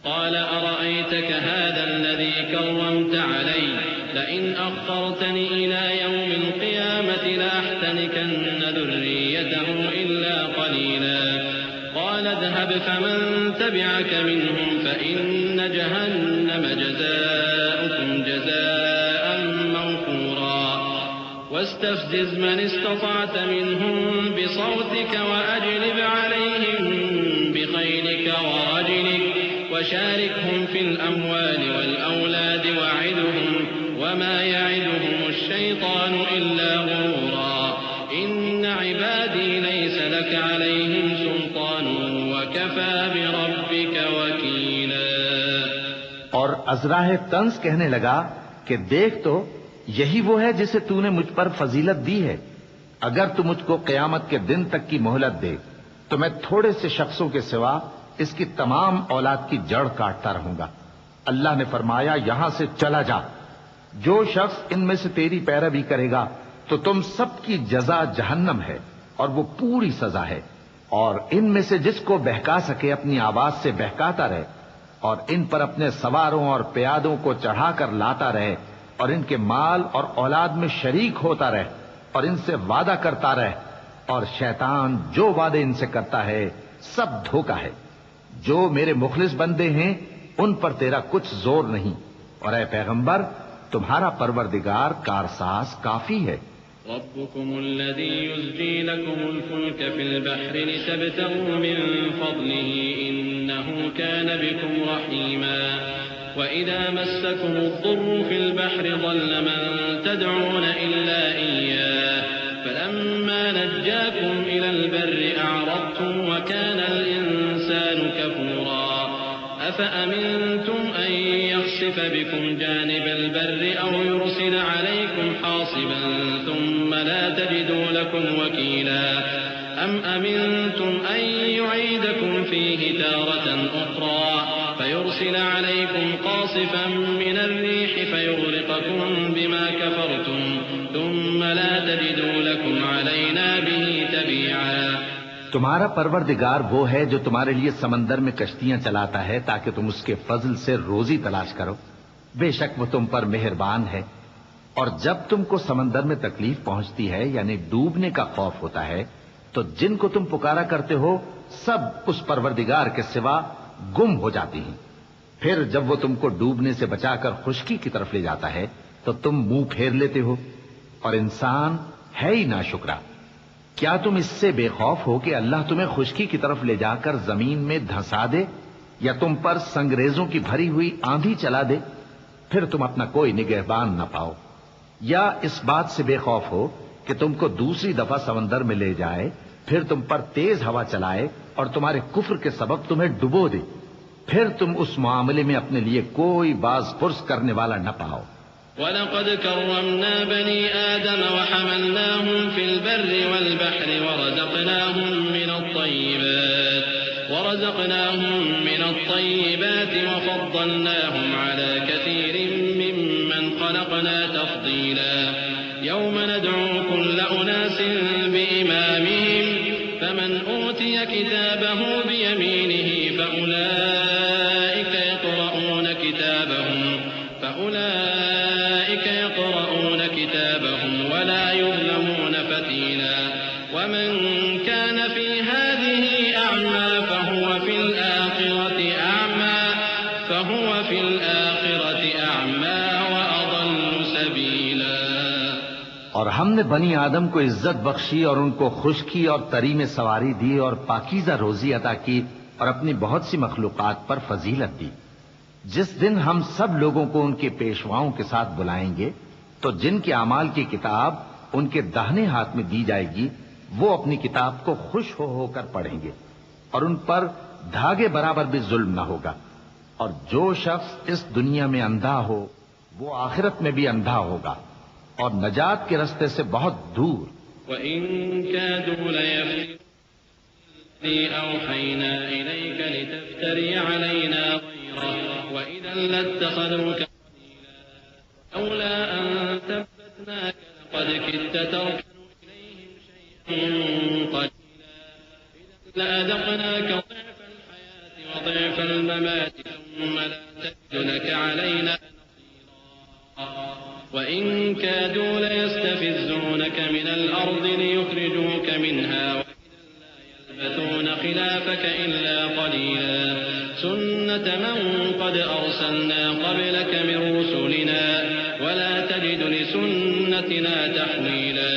Speaker 1: قال أرأيتك هذا الذي كرمت علي لئن أخرتني إلى يوم القيامة لأحتنكن ذريته إلا قليلا قال اذهب فمن تبعك منهم فإن جهنم جزاؤكم جزاء موفورا واستفزز من استطعت منهم بصوتك وأجلب عليهم بخيلك ورجلك وشاركهم في الأموال والأولاد وعدهم وما يعدهم الشيطان إلا غرورا إن عبادي ليس لك عليهم سلطان وكفى بربك وكيلا.
Speaker 2: اور ازراہ طنز کہنے لگا کہ دیکھ تو یہی وہ ہے جسے تو نے مجھ پر فضیلت دی ہے. اگر تو مجھ کو قیامت کے دن تک کی مہلت دے تو میں تھوڑے سے شخصوں کے سوا اس کی تمام اولاد کی جڑ کاٹتا رہوں گا. اللہ نے فرمایا یہاں سے چلا جا. جو شخص ان میں سے تیری پیروی کرے گا تو تم سب کی جزا جہنم ہے اور وہ پوری سزا ہے. اور ان میں سے جس کو بہکا سکے اپنی آواز سے بہکاتا رہے اور ان پر اپنے سواروں اور پیادوں کو چڑھا کر لاتا رہے اور ان کے مال اور اولاد میں شریک ہوتا رہے اور ان سے وعدہ کرتا رہے. اور شیطان جو وعدے ان سے کرتا ہے سب دھوکہ ہے. جو میرے مخلص بندے ہیں ان پر تیرا کچھ زور نہیں. اور اے پیغمبر تمہارا پروردگار کارساز کافی ہے.
Speaker 1: ربكم الذي يزجي لكم الفلك في البحر لتبتغوا من فضله إنه كان بكم رحيما وإذا مسكم الضر في البحر ضل من تدعون إلا إياه فلما نجاكم إلى البر أعرضتم وكان الإنسان كفورا أفأمنتم أن يخسف بكم جانب البر أو يرسل عليكم حاصبا ثم لا تجدوا لكم وكيلا أم أمنتم أن يعيدكم فيه تارة أخرى فيرسل عليكم قاصفا من الريح فيغرقكم بما كفرتم ثم لا تجدوا لكم علينا به تبيعا.
Speaker 2: تمہارا پروردگار وہ ہے جو تمہارے لیے سمندر میں کشتیاں چلاتا ہے تاکہ تم اس کے فضل سے روزی تلاش کرو. بے شک وہ تم پر مہربان ہے. اور جب تم کو سمندر میں تکلیف پہنچتی ہے یعنی ڈوبنے کا خوف ہوتا ہے تو جن کو تم پکارا کرتے ہو سب اس پروردگار کے سوا گم ہو جاتی ہیں. پھر جب وہ تم کو ڈوبنے سے بچا کر خشکی کی طرف لے جاتا ہے تو تم منہ پھیر لیتے ہو. اور انسان ہے ہی ناشکرا. کیا تم اس سے بے خوف ہو کہ اللہ تمہیں خشکی کی طرف لے جا کر زمین میں دھنسا دے یا تم پر سنگریزوں کی بھری ہوئی آندھی چلا دے پھر تم اپنا کوئی نگہبان نہ پاؤ؟ یا اس بات سے بے خوف ہو کہ تم کو دوسری دفعہ سمندر میں لے جائے پھر تم پر تیز ہوا چلائے اور تمہارے کفر کے سبب تمہیں ڈبو دے پھر تم اس معاملے میں اپنے لیے کوئی باز پرس کرنے والا نہ پاؤ.
Speaker 1: وَلَقَدْ كَرَّمْنَا بَنِي آدَمَ وَحَمَلْنَاهُمْ فِي الْبَرِّ وَالْبَحْرِ ورزقناهم من الطيبات وفضلناهم على كثير ممن خلقنا تفضيلا. يوم ندعو كل أناس بإمامهم فمن أوتي كتابه بيمينه فأولئك يقرؤون كتابهم ولا يظلمون فتيلا. ومن كان في هذه أعمى فهو في الآخرة أعمى وأضل سبيلا.
Speaker 2: اور ہم نے بنی آدم کو عزت بخشی اور ان کو خشکی اور تری میں سواری دی اور پاکیزہ روزی عطا کی اور اپنی بہت سی مخلوقات پر فضیلت دی. جس دن ہم سب لوگوں کو ان کے پیشواؤں کے ساتھ بلائیں گے تو جن کے اعمال کی کتاب ان کے داہنے ہاتھ میں دی جائے گی وہ اپنی کتاب کو خوش ہو کر پڑھیں گے اور ان پر دھاگے برابر بھی ظلم نہ ہوگا. اور جو شخص اس دنیا میں اندھا ہو وہ آخرت میں بھی اندھا ہوگا اور نجات کے رستے سے بہت دور.
Speaker 1: وَإِن كَادُوا لَيَفْتِنُونَكَ الَّذِي أَوْحَيْنَا إِلَيْكَ لِتَفْتَرِيَ عَلَيْنَا غَيْرَهُ وَإِذًا لَّاتَّخَذُوكَ خَلِيلًا لَّوْلَا أَن ثَبَّتْنَاكَ لَقَدْ كِدتَّ تَرْكَنُ إِلَيْهِمْ شَيْئًا قَلِيلًا إِذًا لَّأَذَقْنَاكَ ضِعْفَ الْحَيَاةِ وَضِعْفَ الْمَمَاتِ ثم لا تجد لك علينا وإن كادوا ليستفزونك من الأرض ليخرجوك منها يلبثون خلافك إلا قليلا سنة من قد أرسلنا قبلك من رسلنا ولا تجد لسنتنا تحويلا.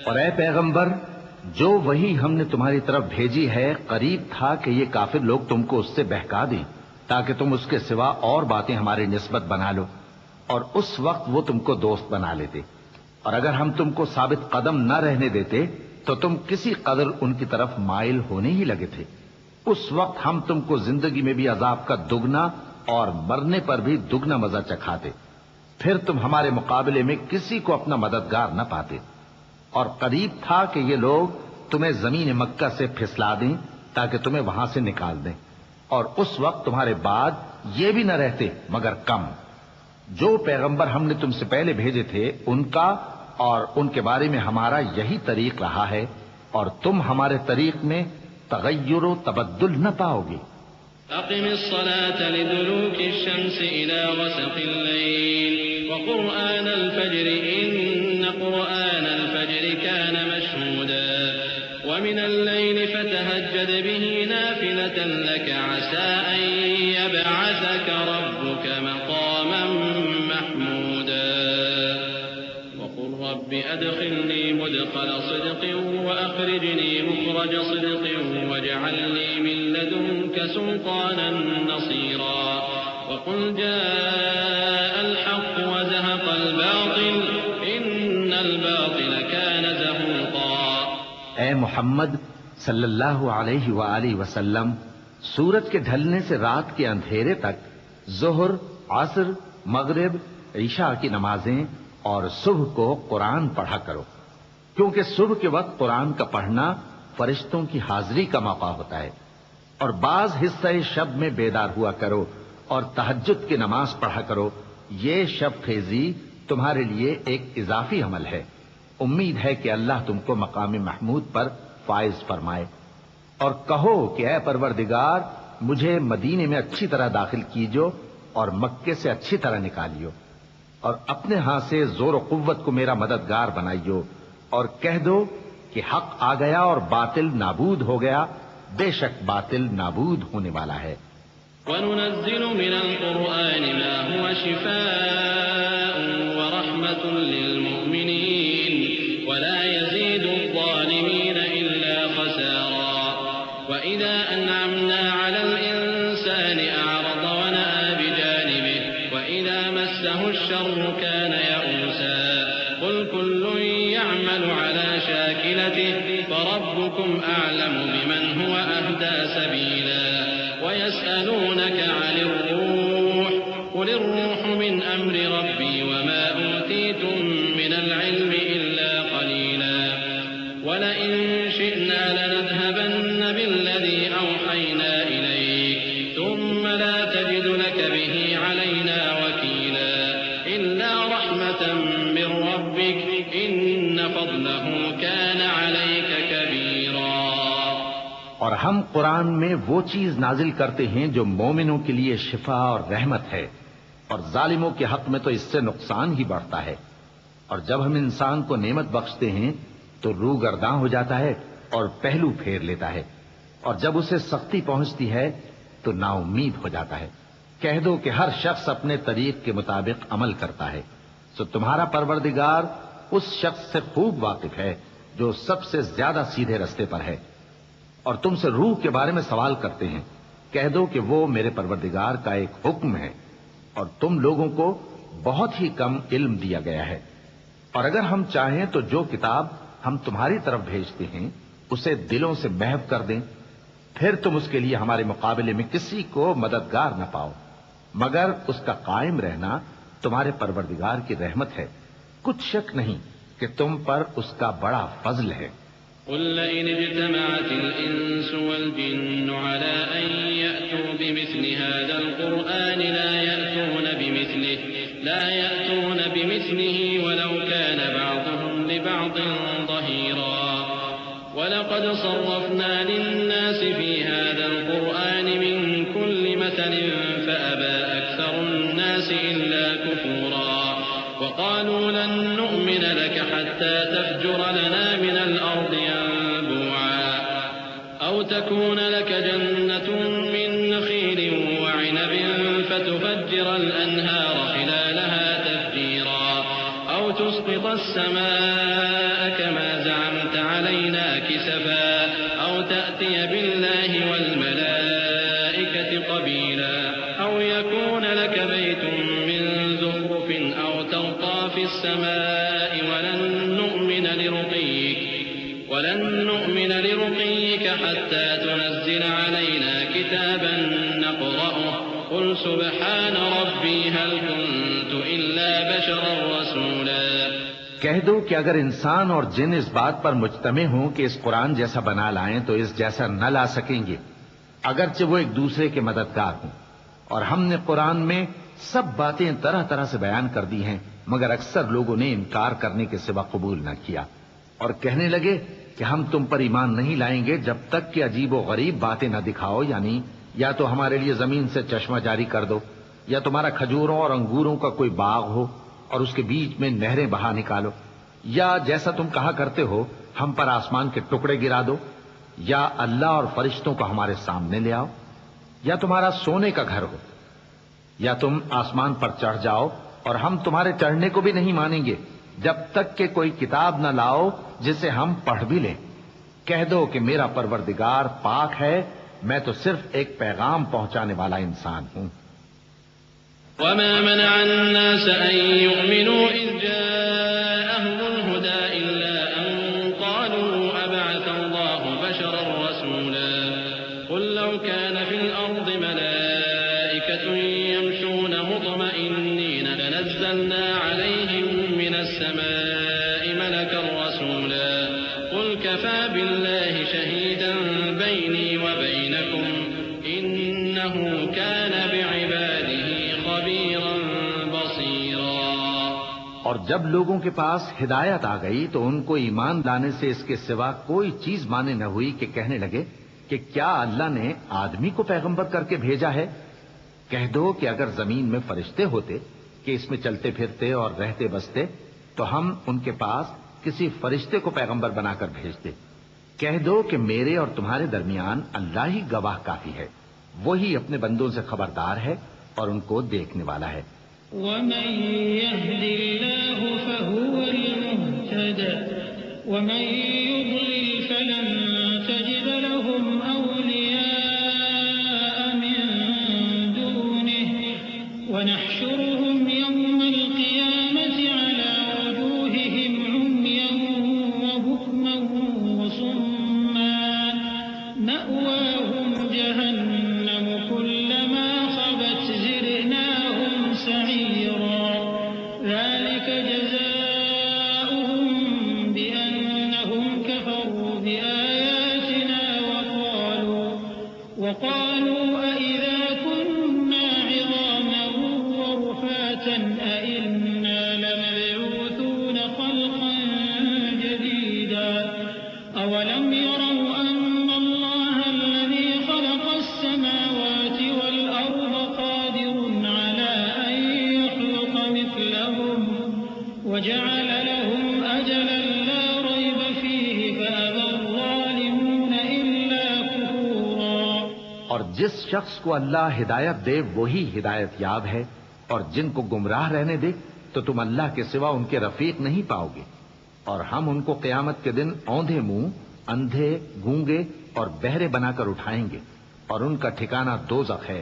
Speaker 2: اور اے پیغمبر، جو وہی ہم نے تمہاری طرف بھیجی ہے قریب تھا کہ یہ کافر لوگ تم کو اس سے بہکا دیں تاکہ تم اس کے سوا اور باتیں ہماری نسبت بنا لو، اور اس وقت وہ تم کو دوست بنا لیتے، اور اگر ہم تم کو ثابت قدم نہ رہنے دیتے تو تم کسی قدر ان کی طرف مائل ہونے ہی لگے تھے. اس وقت ہم تم کو زندگی میں بھی عذاب کا دگنا اور مرنے پر بھی دگنا مزہ چکھاتے، پھر تم ہمارے مقابلے میں کسی کو اپنا مددگار نہ پاتے. اور قریب تھا کہ یہ لوگ تمہیں زمین مکہ سے پھسلا دیں تاکہ تمہیں وہاں سے نکال دیں، اور اس وقت تمہارے بعد یہ بھی نہ رہتے مگر کم. جو پیغمبر ہم نے تم سے پہلے بھیجے تھے ان کا اور ان کے بارے میں ہمارا یہی طریق رہا ہے، اور تم ہمارے طریق میں تغیر و تبدل نہ پاؤ گے.
Speaker 1: أقم الصلاة لدلوك الشمس إلى غسق الليل وقرآن الفجر إن قرآن الفجر كان مشهودا ومن الليل فتهجد به نافلة لك عسى أن يبعثك ربك مقاما محمودا وقل رب أدخلني مدخل صدق وأخرجني مخرج صدق واجعل لي من لدنك سلطانا نصيرا وقل جاء الحق وزهق الباطل إن الباطل كان زهوقا.
Speaker 2: اے محمد صلی اللہ علیہ وآلہ وسلم، سورج کے ڈھلنے سے رات کے اندھیرے تک ظہر، عصر، مغرب، عشاء کی نمازیں اور صبح کو قرآن پڑھا کرو، کیونکہ صبح کے وقت قرآن کا پڑھنا فرشتوں کی حاضری کا موقع ہوتا ہے. اور بعض حصہ شب میں بیدار ہوا کرو اور تہجد کی نماز پڑھا کرو. یہ شب خیزی تمہارے لیے ایک اضافی عمل ہے. امید ہے کہ اللہ تم کو مقام محمود پر فائز فرمائے. اور کہو کہ اے پروردگار، مجھے مدینے میں اچھی طرح داخل کیجو اور مکے سے اچھی طرح نکالیو، اور اپنے ہاں سے زور و قوت کو میرا مددگار بنائیو، اور کہہ دو کہ حق آ گیا اور باطل نابود ہو گیا، بے شک باطل نابود ہونے والا ہے.
Speaker 1: وَنُنَزِّلُ مِنَ الْقُرْآنِ مَا هُوَ شِفَاءٌ وَرَحْمَةٌ لِّلْمُؤْمِنِينَ وَلَا يَزِيدُ الظَّالِمِينَ إِلَّا خَسَارًا. وَإِذَا أَنْعَمْنَا عَلَى الْإِنسَانِ أَعْرَضَ وَنَأَىٰ بِجَانِبِهِ وَإِذَا مَسَّهُ الشَّرُّ كَانَ يَئُوسًا. قُلْ كُلٌّ يَعْمَلُ عَلَى شَاكِلَتِهِ فربكم أعلم بمن هو أهدى سبيلا. ويسألونك عن الروح قل الروح من أمر ربي وما أوتيتم من العلم إلا قليلا. ولئن شئنا لنذهبن بالذي أوحينا إليك ثم لا تجد لك به علينا وكيلا إلا رحمة من ربك إن فضله كان عليك كبيرا.
Speaker 2: اور ہم قرآن میں وہ چیز نازل کرتے ہیں جو مومنوں کے لیے شفا اور رحمت ہے، اور ظالموں کے حق میں تو اس سے نقصان ہی بڑھتا ہے. اور جب ہم انسان کو نعمت بخشتے ہیں تو روح گرداں ہو جاتا ہے اور پہلو پھیر لیتا ہے، اور جب اسے سختی پہنچتی ہے تو نا امید ہو جاتا ہے. کہہ دو کہ ہر شخص اپنے طریق کے مطابق عمل کرتا ہے، سو تمہارا پروردگار اس شخص سے خوب واقف ہے جو سب سے زیادہ سیدھے رستے پر ہے. اور تم سے روح کے بارے میں سوال کرتے ہیں، کہہ دو کہ وہ میرے پروردگار کا ایک حکم ہے، اور تم لوگوں کو بہت ہی کم علم دیا گیا ہے. اور اگر ہم چاہیں تو جو کتاب ہم تمہاری طرف بھیجتے ہیں اسے دلوں سے محو کر دیں، پھر تم اس کے لیے ہمارے مقابلے میں کسی کو مددگار نہ پاؤ، مگر اس کا قائم رہنا تمہارے پروردگار کی رحمت ہے. کچھ شک نہیں کہ تم پر اس کا بڑا فضل ہے.
Speaker 1: قل لئن اجتمعت الإنس والجن على أن يأتوا بمثل هذا القرآن لا يأتون بمثله ولو كان بعضهم لبعض ظهيرا. ولقد صرفنا للناس في هذا القرآن من كل مثل فأبى وقالوا لن نؤمن لك حتى تفجر لنا من الأرض ينبوعا أو تكون لك جنة من نخيل وعنب فتفجر الأنهار خلالها تفجيرا أو تسقط السماء كما زعمت علينا كسفا أو تأتي بالله والملائكة قبيلا أو يكون لك بيت من زخرف أو ترقى في السماء ولن نؤمن لرقيك حتى تنزل علينا كتابا نقرأه قل سبحان ربي هل كنت إلا بشرا رسولا۔
Speaker 2: کہہ دو کہ اگر انسان اور جن اس بات پر مجتمع ہوں کہ اس قرآن جیسا بنا لائیں تو اس جیسا نہ لا سکیں گے، اگرچہ وہ ایک دوسرے کے مددگار ہوں۔ اور ہم نے قرآن میں سب باتیں طرح طرح سے بیان کر دی ہیں، مگر اکثر لوگوں نے انکار کرنے کے سوا قبول نہ کیا، اور کہنے لگے کہ ہم تم پر ایمان نہیں لائیں گے جب تک کہ عجیب و غریب باتیں نہ دکھاؤ، یعنی یا تو ہمارے لیے زمین سے چشمہ جاری کر دو، یا تمہارا کھجوروں اور انگوروں کا کوئی باغ ہو اور اس کے بیچ میں نہریں بہا نکالو، یا جیسا تم کہا کرتے ہو ہم پر آسمان کے ٹکڑے گرا دو، یا اللہ اور فرشتوں کو ہمارے سامنے لے آؤ، یا تمہارا سونے کا گھر ہو، یا تم آسمان پر چڑھ جاؤ اور ہم تمہارے چڑھنے کو بھی نہیں مانیں گے جب تک کہ کوئی کتاب نہ لاؤ جسے ہم پڑھ بھی لیں۔ کہہ دو کہ میرا پروردگار پاک ہے، میں تو صرف ایک پیغام پہنچانے والا انسان ہوں۔
Speaker 1: وما منع الناس أن يؤمنوا إذ جاءهم الهدى إلا أن قالوا أبعث الله بشرا رسولا قل لو كان في الأرض ملائكة يمشون مطمئنين لنزلنا عليهم من السماء ملكا رسولا قل كفى بالله شهيدا بيني وبينكم إنه كان بعباده خبيرا بصيرا۔
Speaker 2: اور جب لوگوں کے پاس ہدایت آ گئی تو ان کو ایمان لانے سے اس کے سوا کوئی چیز مانے نہ ہوئی کہ کہنے لگے کہ کیا اللہ نے آدمی کو پیغمبر کر کے بھیجا ہے؟ کہہ دو کہ اگر زمین میں فرشتے ہوتے کہ اس میں چلتے پھرتے اور رہتے بستے تو ہم ان کے پاس کسی فرشتے کو پیغمبر بنا کر بھیجتے۔ کہہ دو کہ میرے اور تمہارے درمیان اللہ ہی گواہ کافی ہے، وہی اپنے بندوں سے خبردار ہے اور ان کو دیکھنے والا ہے۔
Speaker 3: ومن يهد الله فهو المهتد ومن يضلل فلن تجد لهم أولياء من دونه ونحشرهم يوم القيامة على وجوههم عميا وبكما وصما مأواهم جهنم كلما خبت زدناهم سعيرا ذلك جزاؤهم بأنهم كفروا بآياتنا وقالوا أئذا كنا عظاما ورفاتا أئنا لمبعوثون خلقا جديدا أولم يروا أن الله الذي خلق السماوات والأرض قادر على أن يخلق مثلهم وجعل لهم أجلا لا ريب فيه فأبى الظالمون إلا كفورا۔
Speaker 2: اور جس شخص کو اللہ ہدایت دے وہی ہدایت یاب ہے، اور جن کو گمراہ رہنے دے تو تم اللہ کے سوا ان کے رفیق نہیں پاؤ گے۔ اور ہم ان کو قیامت کے دن اوندھے منہ، اندھے، گونگے اور بہرے بنا کر اٹھائیں گے، اور ان کا ٹھکانہ دوزخ ہے۔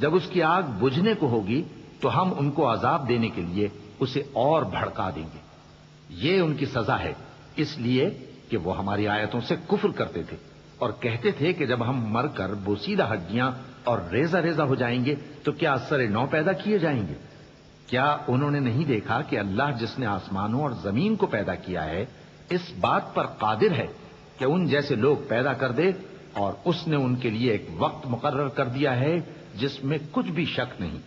Speaker 2: جب اس کی آگ بجھنے کو ہوگی تو ہم ان کو عذاب دینے کے لیے اسے اور بھڑکا دیں گے۔ یہ ان کی سزا ہے، اس لیے کہ وہ ہماری آیتوں سے کفر کرتے تھے اور کہتے تھے کہ جب ہم مر کر بوسیدہ ہڈیاں اور ریزہ ریزہ ہو جائیں گے تو کیا اثر نو پیدا کیے جائیں گے؟ کیا انہوں نے نہیں دیکھا کہ اللہ جس نے آسمانوں اور زمین کو پیدا کیا ہے اس بات پر قادر ہے کہ ان جیسے لوگ پیدا کر دے، اور اس نے ان کے لیے ایک وقت مقرر کر دیا ہے جس میں کچھ بھی شک نہیں،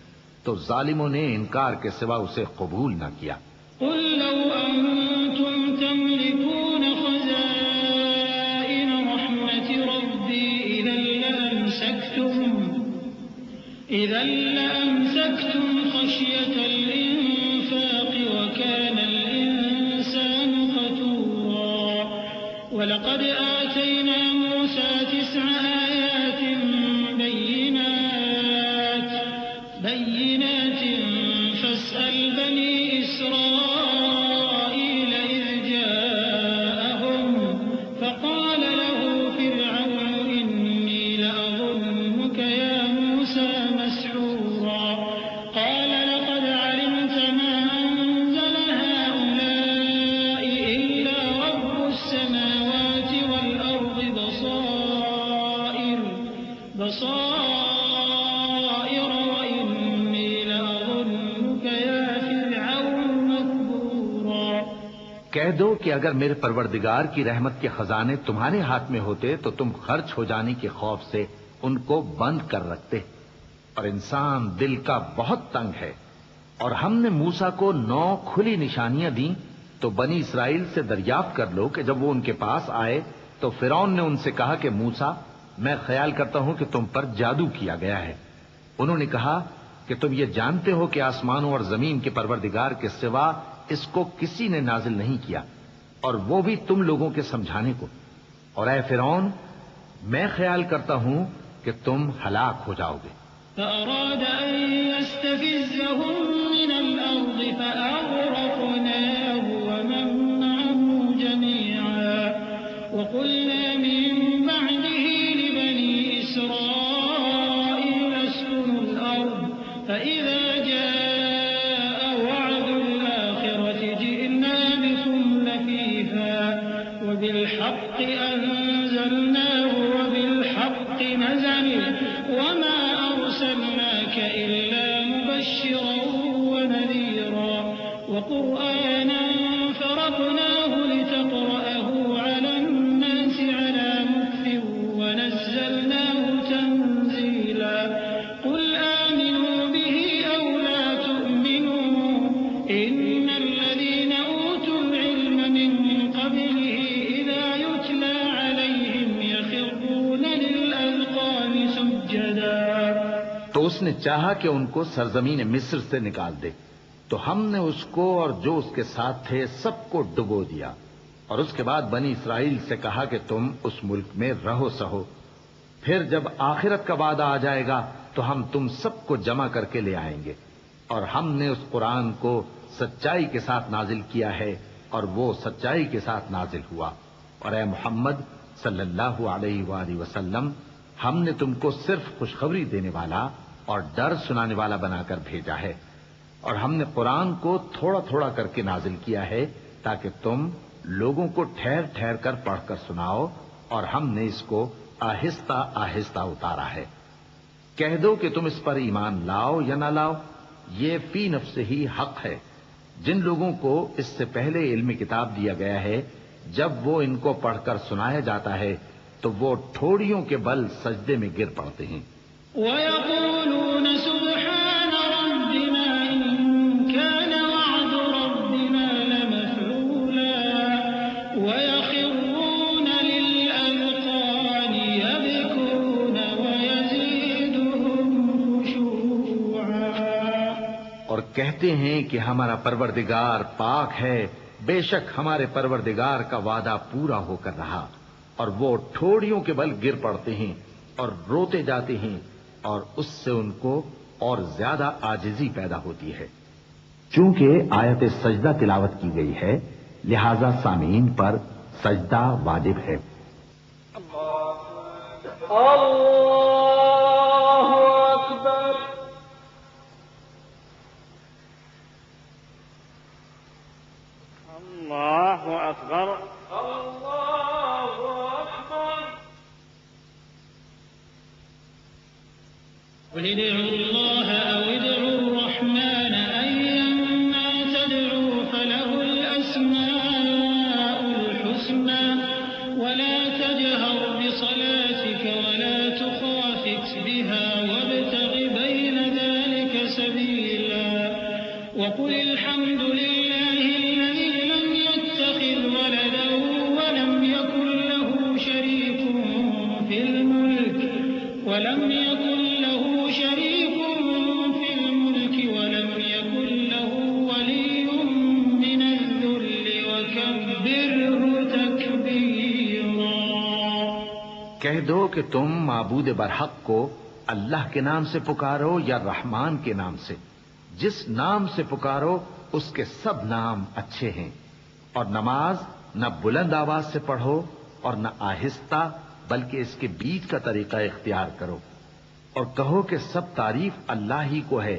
Speaker 2: تو ظالموں نے انکار کے سوا اسے قبول نہ کیا۔
Speaker 3: قل لو أنتم تملكون خزائن رحمة ربي إذا لأمسكتم خشية الإنفاق وَلَقَدْ آتَيْنَا مُوسَى 9 آيَاتٍ بَيِّنَاتٍ فَاسْأَلْ بَنِي إِسْرَائِيلَ إِذْ جَاءَهُمْ فَقَالَ لَهُ فِرْعَوْنُ إِنِّي لَأَظُنُّكَ يَا مُوسَى مَسْحُورًا قَالَ لَقَدْ عَلِمْتَ مَا أَنزَلَ هَٰؤُلَاءِ إِلَّا رَبُّ السَّمَاوَاتِ وَالْأَرْضِ بَصَائِرَ وَإِنِّي لَأَظُنُّكَ يَا فِرْعَوْنُ مَثْبُورًا۔
Speaker 2: کہہ دو کہ اگر میرے پروردگار کی رحمت کے خزانے تمہارے ہاتھ میں ہوتے تو تم خرچ ہو جانے کے خوف سے ان کو بند کر رکھتے، اور انسان دل کا بہت تنگ ہے۔ اور ہم نے موسیٰ کو 9 کھلی نشانیاں دیں، تو بنی اسرائیل سے دریافت کر لو کہ جب وہ ان کے پاس آئے تو فرعون نے ان سے کہا کہ موسیٰ، میں خیال کرتا ہوں کہ تم پر جادو کیا گیا ہے۔ انہوں نے کہا کہ تم یہ جانتے ہو کہ آسمانوں اور زمین کے پروردگار کے سوا اس کو کسی نے نازل نہیں کیا، اور وہ بھی تم لوگوں کے سمجھانے کو، اور اے فرعون، میں خیال کرتا ہوں کہ تم ہلاک ہو جاؤ گے۔
Speaker 3: فأراد أن يستفزهم من الأرض فأغرقناه ومن معه جميعا وقلنا من بعده لبني إسرائيل اسكنوا الأرض فإذا جاء وعد الآخرة جئنا بكم لفيفا وبالحق أنزلناه وبالحق نزل وما أرسلناك إلا مبشرا ونذيرا وقرآنا فرقناه لتقرأه على الناس على مكث ونزلناه تنزيلا قل آمنوا به أو لا تؤمنوا إن الذين أوتوا العلم من قبله إذا يتلى عليهم يخرون للأذقان سجدا۔
Speaker 2: تو اس نے چاہا کہ ان کو سرزمین مصر سے نکال دے، تو ہم نے اس کو اور جو اس کے ساتھ تھے سب کو ڈبو دیا، اور اس کے بعد بنی اسرائیل سے کہا کہ تم اس ملک میں رہو سہو، پھر جب آخرت کا وعدہ آ جائے گا تو ہم تم سب کو جمع کر کے لے آئیں گے۔ اور ہم نے اس قرآن کو سچائی کے ساتھ نازل کیا ہے، اور وہ سچائی کے ساتھ نازل ہوا۔ اور اے محمد صلی اللہ علیہ وآلہ وسلم، ہم نے تم کو صرف خوشخبری دینے والا اور ڈر سنانے والا بنا کر بھیجا ہے، اور ہم نے قرآن کو تھوڑا تھوڑا کر کے نازل کیا ہے تاکہ تم لوگوں کو ٹھہر ٹھہر کر پڑھ کر سناؤ، اور ہم نے اس کو آہستہ آہستہ اتارا ہے۔ کہہ دو کہ تم اس پر ایمان لاؤ یا نہ لاؤ، یہ فی نفس ہی حق ہے۔ جن لوگوں کو اس سے پہلے علم کتاب دیا گیا ہے، جب وہ ان کو پڑھ کر سنایا جاتا ہے تو وہ ٹھوڑیوں کے بل سجدے میں گر پڑتے ہیں۔
Speaker 3: وَيَقُولُونَ سُبْحَانَ رَبِّنَا إِن كَانَ وَعْدُ رَبِّنَا لَمَفْعُولًا وَيَخِرُّونَ لِلْأَذْقَانِ يَبْكُونَ وَيَزِيدُهُمْ خُشُوعًا۔
Speaker 2: اور کہتے ہیں کہ ہمارا پروردگار پاک ہے، بے شک ہمارے پروردگار کا وعدہ پورا ہو کر رہا، اور وہ ٹھوڑیوں کے بل گر پڑتے ہیں اور روتے جاتے ہیں، اور اس سے ان کو اور زیادہ عاجزی پیدا ہوتی ہے۔ چونکہ آیت سجدہ تلاوت کی گئی ہے، لہذا سامعین پر سجدہ واجب ہے۔
Speaker 4: اللہ اکبر، اللہ اکبر۔
Speaker 3: قل ادعوا الله أو ادعوا الرحمن أيما تدعوا فله الأسماء الحسنى ولا تجهر بصلاتك ولا تخافت بها وابتغ بين ذلك سبيلا وقل الحمد لله الذي لم يتخذ ولدا ولم يكن له شريك في الملك ولم يكن له شريك في الملك ولم يكن له ولي من الذل وكبره تكبيرا۔
Speaker 2: دو کہ تم معبود برحق کو اللہ کے نام سے پکارو یا رحمان کے نام سے، جس نام سے پکارو اس کے سب نام اچھے ہیں، اور نماز نہ بلند آواز سے پڑھو اور نہ آہستہ، بلکہ اس کے بیچ کا طریقہ اختیار کرو، اور کہو کہ سب تعریف اللہ ہی کو ہے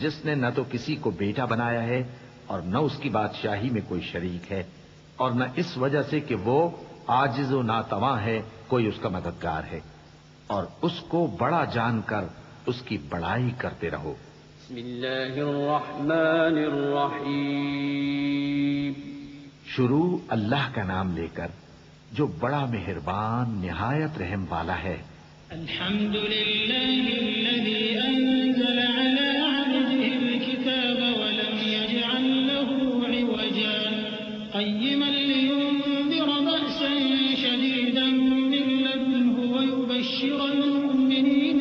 Speaker 2: جس نے نہ تو کسی کو بیٹا بنایا ہے اور نہ اس کی بادشاہی میں کوئی شریک ہے، اور نہ اس وجہ سے کہ وہ عاجز و ناتواں ہے کوئی اس کا مددگار ہے، اور اس کو بڑا جان کر اس کی بڑائی کرتے رہو۔
Speaker 1: بسم اللہ الرحمن الرحیم۔
Speaker 2: شروع اللہ کا نام لے کر جو بڑا مہربان نہایت رحم والا ہے۔
Speaker 3: الحمد لله الذي أنزل على عبده الكتاب ولم يجعل له عوجا قيما لينذر بأسا شديدا من لدنه ويبشر المؤمنين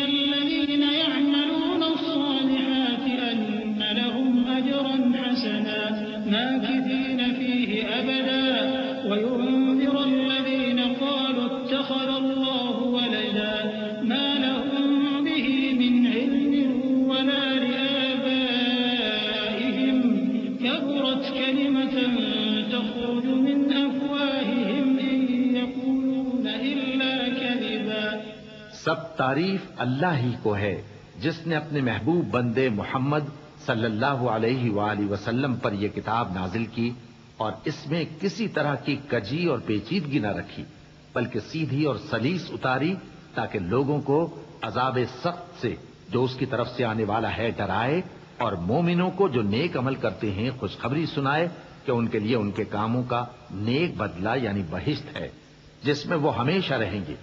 Speaker 3: الذين يعملون الصالحات أن لهم أجرا حسنا ماكثين فيه أبدا وينذر الذين قالوا اتخذ الله ولدا ما لهم به من علم ولا لآبائهم كبرت كلمة تخرج من أفواههم إن يقولون إلا كذبا۔
Speaker 2: سب تعریف اللہ ہی کو ہے جس نے اپنے محبوب بندے محمد صلی اللہ علیہ وآلہ وسلم پر یہ کتاب نازل کی اور اس میں کسی طرح کی کجی اور پیچیدگی نہ رکھی، بلکہ سیدھی اور سلیس اتاری تاکہ لوگوں کو عذاب سخت سے جو اس کی طرف سے آنے والا ہے ڈرائے، اور مومنوں کو جو نیک عمل کرتے ہیں خوشخبری سنائے کہ ان کے لیے ان کے کاموں کا نیک بدلہ یعنی بہشت ہے جس میں وہ ہمیشہ رہیں گے،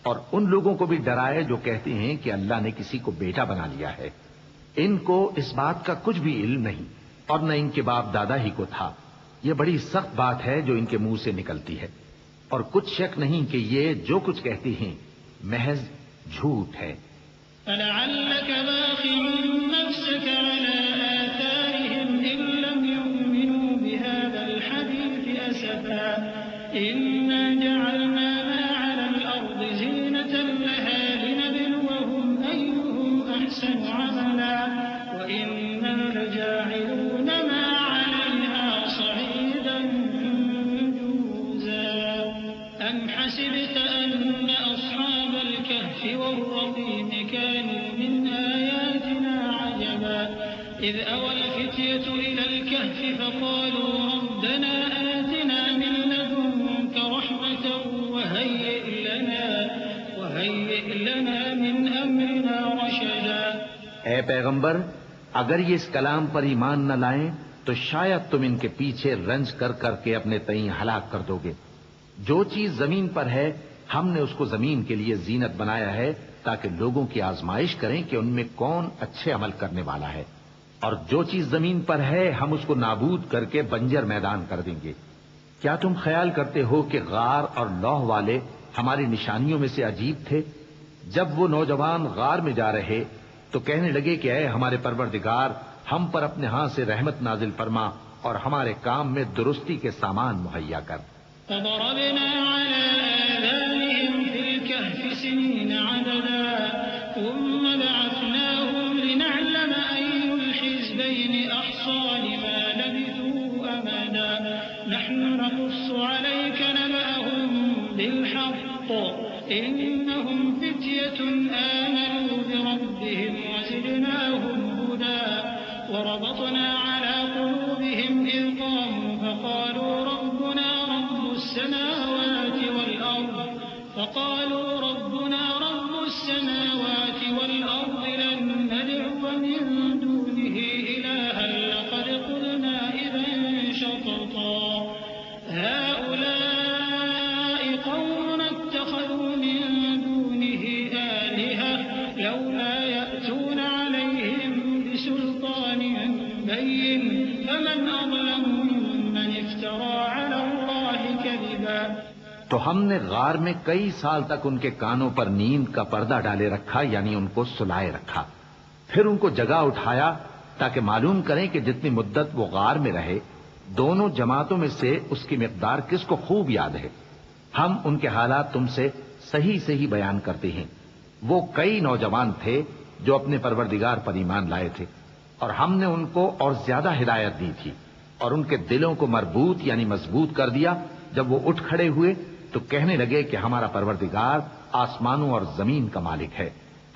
Speaker 2: اور ان لوگوں کو بھی ڈرائے جو کہتے ہیں کہ اللہ نے کسی کو بیٹا بنا لیا ہے۔ ان کو اس بات کا کچھ بھی علم نہیں اور نہ ان کے باپ دادا ہی کو تھا۔ یہ بڑی سخت بات ہے جو ان کے منہ سے نکلتی ہے، اور کچھ شک نہیں کہ یہ جو کچھ کہتے ہیں محض جھوٹ ہے۔
Speaker 3: فلعلك باخع نفسك على آثارهم إن لم يؤمنوا بهذا الحديث أسفا إنا جعلنا ما على الأرض زينة لها لنبلوهم أيهم أحسن عملا وإنا لجاعلون ما عليها صعيدا جرزا أم حسبت أن أصحاب الكهف والرقيم كانوا من آياتنا عجبا إذ أوى الفتية إلى الكهف فقالوا ربنا آتنا من لدنك رحمة وهيئ لنا من أمرنا رشدا۔
Speaker 2: اے پیغمبر، اگر یہ اس کلام پر ایمان نہ لائیں تو شاید تم ان کے پیچھے رنج کر کر کے اپنے تئیں ہلاک کر دو گے۔ جو چیز زمین پر ہے ہم نے اس کو زمین کے لیے زینت بنایا ہے تاکہ لوگوں کی آزمائش کریں کہ ان میں کون اچھے عمل کرنے والا ہے، اور جو چیز زمین پر ہے ہم اس کو نابود کر کے بنجر میدان کر دیں گے۔ کیا تم خیال کرتے ہو کہ غار اور لوح والے ہماری نشانیوں میں سے عجیب تھے؟ جب وہ نوجوان غار میں جا رہے تو کہنے لگے کہ اے ہمارے پروردگار، ہم پر اپنے ہاں سے رحمت نازل فرما اور ہمارے کام میں درستی کے سامان مہیا کر۔
Speaker 3: فضربنا على آذانهم في الكهف سنين عددا ثم بعثناهم لنعلم أي الحزبين أحصى لما لبثوا أمدا نحن نقص عليك نبأهم بالحق إنهم فتية آمنوا بربهم وزدناهم هدى وربطنا على قلوبهم إذ قاموا فقالوا ربنا رب السماوات والأرض لن ندعو من دونه إلها لقد قلنا إذا شططا هؤلاء قوم اتخذوا من دونه آلهة لولا يأتون عليهم بسلطان بين فمن أظلم ممن افترى على الله كذبا۔
Speaker 2: تو ہم نے غار میں کئی سال تک ان کے کانوں پر نیند کا پردہ ڈالے رکھا، یعنی ان کو سلائے رکھا، پھر ان کو جگا اٹھایا تاکہ معلوم کریں کہ جتنی مدت وہ غار میں رہے دونوں جماعتوں میں سے اس کی مقدار کس کو خوب یاد ہے؟ ہم ان کے حالات تم سے صحیح صحیح بیان کرتے ہیں۔ وہ کئی نوجوان تھے جو اپنے پروردگار پر ایمان لائے تھے، اور ہم نے ان کو اور زیادہ ہدایت دی تھی، اور ان کے دلوں کو مربوط یعنی مضبوط کر دیا۔ جب وہ اٹھ کھڑے ہوئے تو کہنے لگے کہ ہمارا پروردگار آسمانوں اور زمین کا مالک ہے،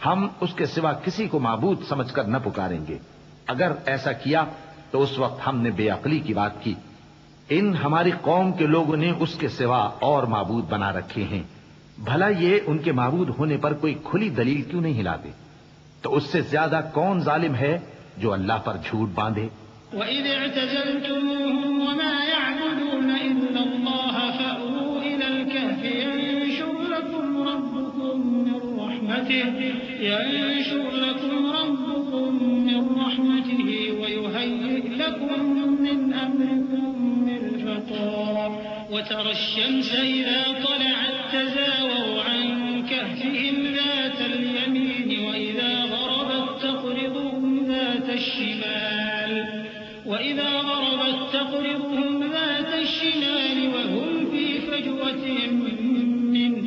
Speaker 2: ہم اس کے سوا کسی کو معبود سمجھ کر نہ پکاریں گے۔ اگر ایسا کیا تو اس وقت ہم نے بے عقلی کی بات کی۔ ان ہماری قوم کے لوگوں نے اس کے سوا اور معبود بنا رکھے ہیں، بھلا یہ ان کے معبود ہونے پر کوئی کھلی دلیل کیوں نہیں ہلاتے؟ تو اس سے زیادہ کون ظالم ہے جو اللہ پر جھوٹ باندھے؟
Speaker 3: وَإِذِ اعْتَزَلْتُمُوهُمْ وَمَا يَعْبُدُونَ إِلَّا اللَّهَ فَأْوُوا إِلَى الْكَهْفِ يَنشُرْ لَكُمْ رَبُّكُم مِّن رَّحْمَتِهِ وَيُهَيِّئْ لَكُم مِّنْ أَمْرِكُم مِّرْفَقًا وَتَرَى الشَّمْسَ إِذَا طَلَعَت تَّزَاوَرُ عَن كَهْفِهِمْ ذَاتَ الْيَمِينِ وَإِذَا غَرَبَت تَّقْرِضُهُمْ ذَاتَ الشِّمَالِ وَهُمْ فِي فَجْوَةٍ مِّنْهُ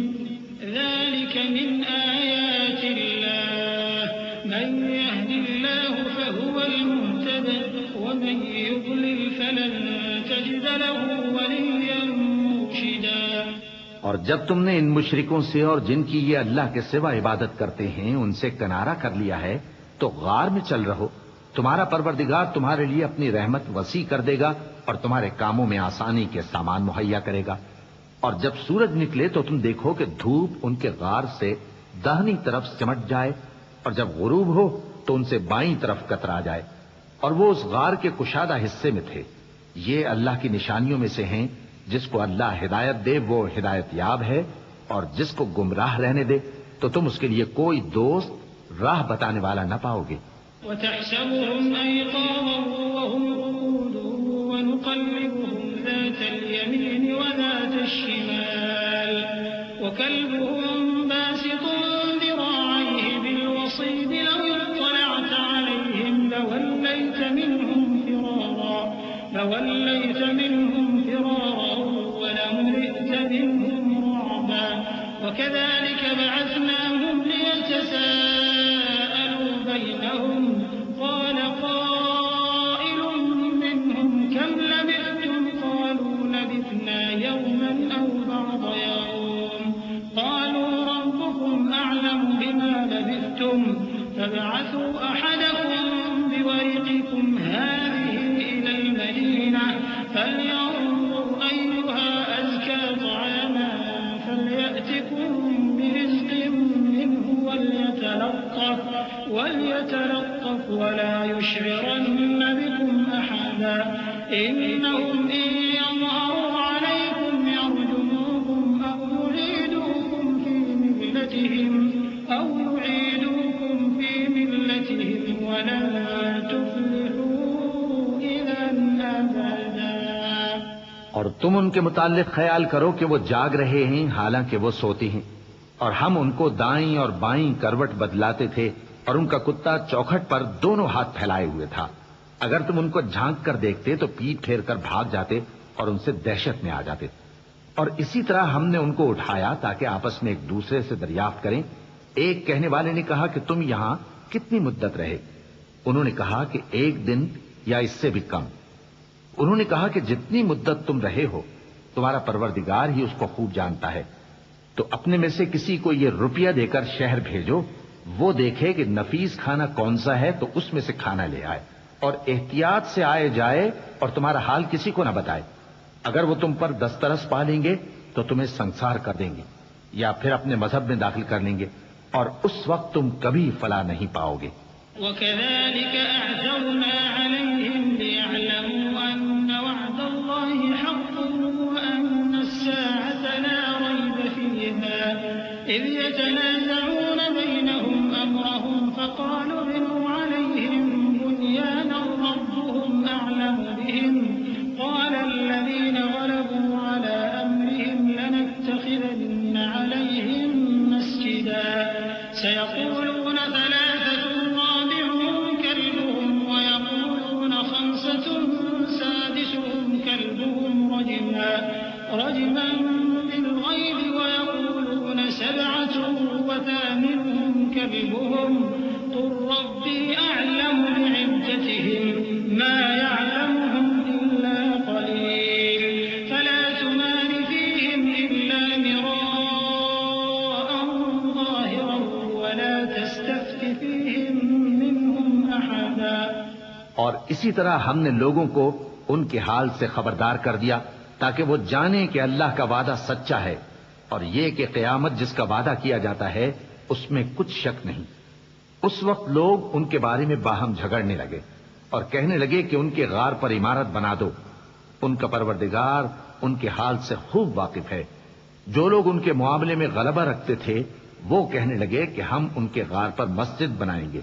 Speaker 3: ذَلِكَ مِنْ آيَاتِ اللَّهِ مَن يَهْدِ اللَّهُ فَهُوَ الْمُهْتَدِ وَمَن يُضْلِلْ فَلَن تَجِدَ لَهُ وَلِيًّا مُّرْشِدًا۔
Speaker 2: اور جب تم نے ان مشرکوں سے اور جن کی یہ اللہ کے سوا عبادت کرتے ہیں ان سے کنارہ کر لیا ہے تو غار میں چل رہو، تمہارا پروردگار تمہارے لیے اپنی رحمت وسیع کر دے گا اور تمہارے کاموں میں آسانی کے سامان مہیا کرے گا۔ اور جب سورج نکلے تو تم دیکھو کہ دھوپ ان کے غار سے داہنی طرف سمٹ جائے، اور جب غروب ہو تو ان سے بائیں طرف کترا جائے، اور وہ اس غار کے کشادہ حصے میں تھے۔ یہ اللہ کی نشانیوں میں سے ہیں، جس کو اللہ ہدایت دے وہ ہدایت یاب ہے، اور جس کو گمراہ رہنے دے تو تم اس کے لیے کوئی دوست راہ بتانے والا نہ پاؤ گے۔
Speaker 3: وَتَحْسَبُهُمْ أَيْقَاظًا وَهُمْ رُقُودٌ وَنُقَلِّبُهُمْ ذَاتَ الْيَمِينِ وَذَاتَ الشِّمَالِ وَكَلْبُهُمْ بَاسِطٌ ذِرَاعَيْهِ بِالْوَصِيدِ لَوِ اطَّلَعْتَ عَلَيْهِمْ لَوَلَّيْتَ مِنْهُمْ فِرَارًا وَلَمُلِئْتَ مِنْهُمْ رُعْبًا وَكَذَلِكَ بَعَثْنَاهُمْ لِيَتَسَاءَلُوا بَيْنَهُمْ قَالَ قَائِلٌ مِّنْهُمْ كَمْ لَبِثْتُمْ قَالُوا لَبِثْنَا يَوْمًا أَوْ بَعْضَ يَوْمٍ قَالُوا رَبُّكُمْ أَعْلَمُ بِمَا لَبِثْتُمْ فَابْعَثُوا أَحَدَكُم بِوَرِقِكُمْ هَٰذِهِ إِلَى الْمَدِينَةِ فَلْيَنظُرْ أَيُّهَا أَزْكَىٰ طَعَامًا فَلْيَأْتِكُم بِرِزْقٍ مِّنْهُ وَلْيَتَلَطَّفْ وَلَا يُشْعِرَنَّ بِكُمْ أَحَدًا إِنَّهُمْ إِن يَظْهَرُوا عَلَيْكُمْ يَرْجُمُوكُمْ أَوْ يُعِيدُوكُمْ فِي مِلَّتِهِمْ وَلَن تُفْلِحُوا إِذًا أَبَدًا۔
Speaker 2: اور تم ان کے متعلق خیال کرو کہ وہ جاگ رہے ہیں حالانکہ وہ سوتے ہیں، اور ہم ان کو دائیں اور بائیں کروٹ بدلاتے تھے، اور ان کا کتا چوکھٹ پر دونوں ہاتھ پھیلائے ہوئے تھا۔ اگر تم ان کو جھانک کر دیکھتے تو پیٹ پھیر کر بھاگ جاتے اور ان سے دہشت میں آ جاتے۔ اور اسی طرح ہم نے ان کو اٹھایا تاکہ آپس میں ایک دوسرے سے دریافت کریں۔ ایک کہنے والے نے کہا کہ تم یہاں کتنی مدت رہے؟ انہوں نے کہا کہ 1 دن یا اس سے بھی کم۔ انہوں نے کہا کہ جتنی مدت تم رہے ہو تمہارا پروردگار ہی اس کو خوب جانتا ہے، تو اپنے میں سے کسی کو یہ روپیہ دے کر شہر بھیجو، وہ دیکھے کہ نفیس کھانا کون سا ہے تو اس میں سے کھانا لے آئے، اور احتیاط سے آئے جائے اور تمہارا حال کسی کو نہ بتائے۔ اگر وہ تم پر دسترس پا لیں گے تو تمہیں سنسار کر دیں گے یا پھر اپنے مذہب میں داخل کر لیں گے، اور اس وقت تم کبھی فلاح نہیں پاؤ گے۔
Speaker 3: وَكَذَلِكَ أَعْثَرْنَا عَلَيْهِمْ لِيَعْلَمُوا أَنَّ وَعْدَ اللَّهِ حَقٌّ وَأَنَّ السَّاعَةَ لَا رَيْبَ فِيهَا إِذْ يَتَنَازَعُونَ بَيْنَهُمْ أَمْرَهُمْ فَقَالُوا ابْنُوا عَلَيْهِم بُنْيَانًا رَّبُّهُمْ أَعْلَمُ بِهِمْ قَالَ الَّذِينَ غَلَبُوا عَلَىٰ أَمْرِهِمْ لَنَتَّخِذَنَّ عَلَيْهِم مَّسْجِدًا سَيَقُولُونَ ثَلَاثَةٌ رَّابِعُهُمْ كَلْبُهُمْ وَيَقُولُونَ 5 سَادِسُهُمْ رجما بالغيب ويقولون 7 وثامنهم كلبهم قل ربي أعلم بعدتهم ما يعلمهم إلا قليل فلا تمار فيهم إلا مراء ظاهرا ولا تستفت فيهم منهم أحدا.
Speaker 2: اور اسی طرح ہم نے لوگوں کو ان کے حال سے خبردار کر دیا تاکہ وہ جانیں کہ اللہ کا وعدہ سچا ہے اور یہ کہ قیامت جس کا وعدہ کیا جاتا ہے اس میں کچھ شک نہیں. اس وقت لوگ ان کے بارے میں باہم جھگڑنے لگے اور کہنے لگے کہ ان کے غار پر عمارت بنا دو. ان کا پروردگار ان کے حال سے خوب واقف ہے. جو لوگ ان کے معاملے میں غلبہ رکھتے تھے وہ کہنے لگے کہ ہم ان کے غار پر مسجد بنائیں گے.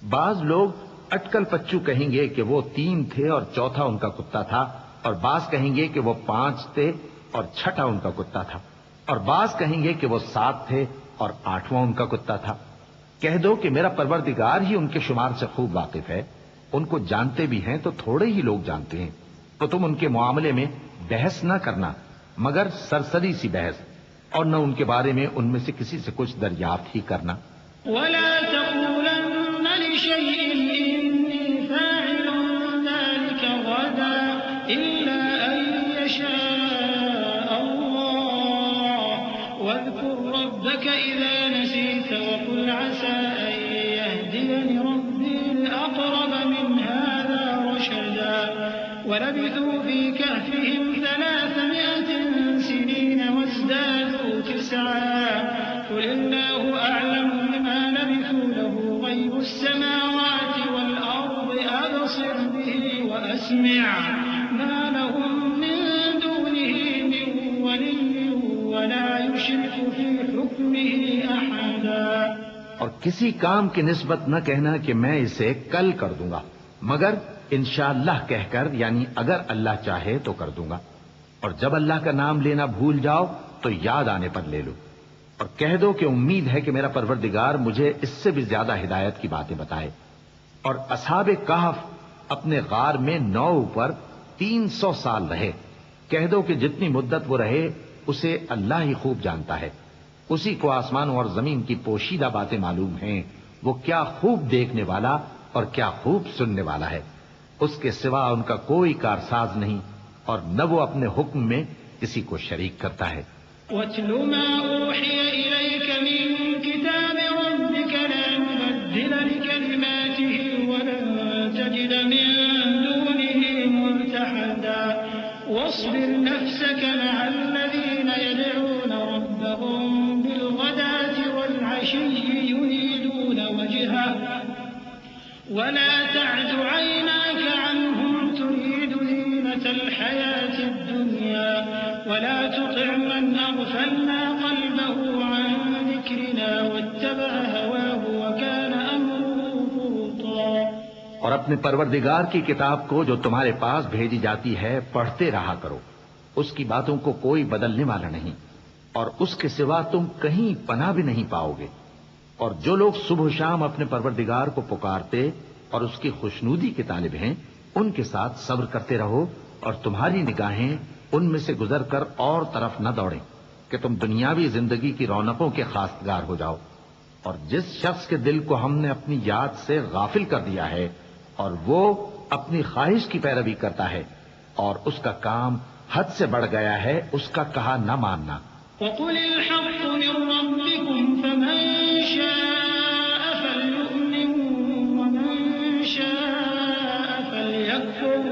Speaker 2: بعض لوگ اٹکل پچو کہیں گے کہ وہ 3 تھے اور چوتھا ان کا کتا تھا، اور بعض کہیں گے کہ وہ 5 تھے اور چھٹا ان کا کتا تھا، اور بعض کہیں گے کہ وہ 7 تھے اور 8واں ان کا کتا تھا. کہہ دو کہ میرا پروردگار ہی ان کے شمار سے خوب واقف ہے. ان کو جانتے بھی ہیں تو تھوڑے ہی لوگ جانتے ہیں. تو تم ان کے معاملے میں بحث نہ کرنا مگر سرسری سی بحث، اور نہ ان کے بارے میں ان میں سے کسی سے کچھ دریافت ہی کرنا.
Speaker 3: ولا تقولن لشيء إني فاعل ذلك غدا إلا أن يشاء الله واذكر ربك إذا نسيت وقل عسى أن يهديني ربي لأقرب من هذا رشدا. ولبثوا في كهفهم 300 سنين وازدادوا 9 قل الله أعلم بما لبثوا له غيب السماوات والأرض أبصر به وأسمع ما لهم من دونه من ولي ولا يشرك في حكمه أحدا.
Speaker 2: اور کسی کام کی نسبت نہ کہنا کہ میں اسے کل کر دوں گا مگر انشاءاللہ کہہ کر، یعنی اگر اللہ چاہے تو کر دوں گا. اور جب اللہ کا نام لینا بھول جاؤ تو یاد آنے پر لے لو. اور کہہ دو کہ امید ہے کہ میرا پروردگار مجھے اس سے بھی زیادہ ہدایت کی باتیں بتائے. اور اصحاب کہف اپنے غار میں 9 پر 300 سال رہے. کہہ دو کہ جتنی مدت وہ رہے اسے اللہ ہی خوب جانتا ہے. اسی کو آسمانوں اور زمین کی پوشیدہ باتیں معلوم ہیں. وہ کیا خوب دیکھنے والا اور کیا خوب سننے والا ہے. اس کے سوا ان کا کوئی کارساز نہیں اور نہ وہ اپنے حکم میں کسی کو شریک کرتا ہے.
Speaker 3: وَاتْلُ مَا أُوحِيَ إِلَيْكَ مِن كِتَابِ رَبِّكَ لَا مُبَدِّلَ لِكَلِمَاتِهِ وَلَن تَجِدَ مِن دُونِهِ مُلْتَحَدًا. وَاصْبِرْ نَفْسَكَ مَعَ الَّذِينَ يَدْعُونَ رَبَّهُم بِالْغَدَاةِ وَالْعَشِيِّ يُرِيدُونَ وَجْهَهُ وَلَا تَعْدُ عَيْنَاكَ عَنْهُمْ تُرِيدُ زِينَةَ الْحَيَاةِ الدُّنْيَا وَلَا تُطِعْ مَنْ أَغْفَلْنَا قَلْبَهُ عَنْ ذِكْرِنَا وَاتَّبَعَ هَوَاهُ وَكَانَ أَمْرُهُ فُرُطًا.
Speaker 2: اور اپنے پروردگار کی کتاب کو جو تمہارے پاس بھیجی جاتی ہے پڑھتے رہا کرو. اس کی باتوں کو کوئی بدلنے والا نہیں اور اس کے سوا تم کہیں پناہ بھی نہیں پاؤ گے. اور جو لوگ صبح و شام اپنے پروردگار کو پکارتے اور اس کی خوشنودی کے طالب ہیں ان کے ساتھ صبر کرتے رہو اور تمہاری نگاہیں ان میں سے گزر کر اور طرف نہ دوڑیں کہ تم دنیاوی زندگی کی رونقوں کے خواستگار ہو جاؤ. اور جس شخص کے دل کو ہم نے اپنی یاد سے غافل کر دیا ہے اور وہ اپنی خواہش کی پیروی کرتا ہے اور اس کا کام حد سے بڑھ گیا ہے، اس کا کہا نہ ماننا.
Speaker 3: وَقُلِ الْحَقُّ مِن رَّبِّكُمْ فَمَن شَاءَ فَلْيُؤْمِن وَمَن شَاءَ فَلْيَكْفُرْ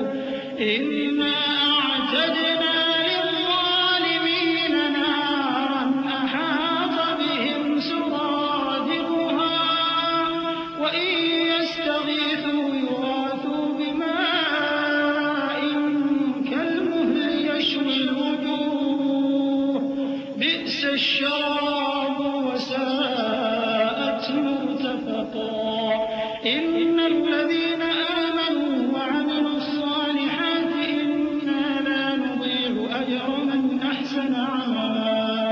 Speaker 3: إِنَّا أَعْتَدْنَا لِلظَّالِمِينَ نَارًا أَحَاطَ بِهِمْ سُرَادِقُهَا وَإِن يَسْتَغِيثُوا يُغَاثُوا بِمَاءٍ كَالْمُهْلِ يَشْوِي الْوُجُوهَ بِئْسَ الشَّرَابُ وَسَاءَتْ مُرْتَفَقًا. إِنَّ الَّذِينَ آمَنُوا وَعَمِلُوا الصَّالِحَاتِ إِنَّا لَا نُضِيعُ أَجْرَ مَنْ أَحْسَنَ عَمَلًا.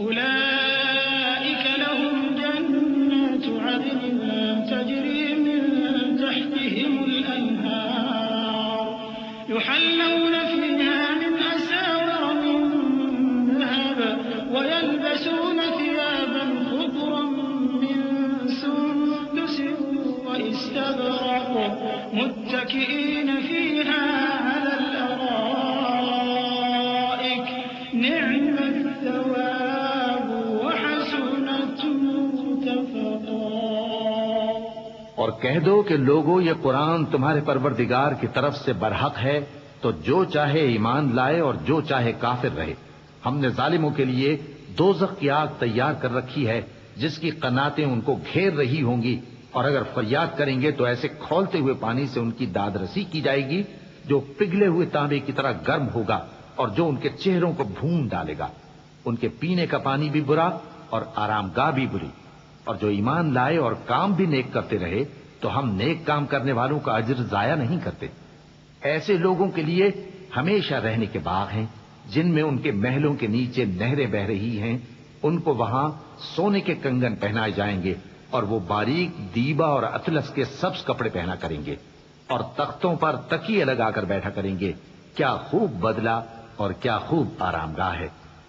Speaker 3: أُولَئِكَ لَهُمْ جَنَّاتُ عَدْنٍ تَجْرِي مِن تَحْتِهِمُ الْأَنْهَارُ يُحَلَّوْنَ فِيهَا مِنْ أَسَاوِرَ مِن الثواب وحسنت مرتفقا۔
Speaker 2: اور کہہ دو کہ لوگو یہ قرآن تمہارے پروردگار کی طرف سے برحق ہے، تو جو چاہے ایمان لائے اور جو چاہے کافر رہے۔ ہم نے ظالموں کے لیے دوزخ کی آگ تیار کر رکھی ہے جس کی قناتیں ان کو گھیر رہی ہوں گی، اور اگر فریاد کریں گے تو ایسے کھولتے ہوئے پانی سے ان کی داد رسی کی جائے گی جو پگھلے ہوئے تانبے کی طرح گرم ہوگا اور جو ان کے چہروں کو بھون ڈالے گا۔ ان کے پینے کا پانی بھی برا اور آرام گاہ بھی بری۔ اور جو ایمان لائے اور کام بھی نیک کرتے رہے تو ہم نیک کام کرنے والوں کا اجر ضائع نہیں کرتے۔ ایسے لوگوں کے لیے ہمیشہ رہنے کے باغ ہیں جن میں ان کے محلوں کے نیچے نہریں بہ رہی ہیں، ان کو وہاں سونے کے کنگن پہنائے جائیں گے اور وہ باریک دیبا اور اطلس کے سبز کپڑے پہنا کریں گے، اور تختوں پر تکیے لگا کر بیٹھا کریں گے۔ کیا خوب بدلہ اور کیا خوب آرام گاہ ہے۔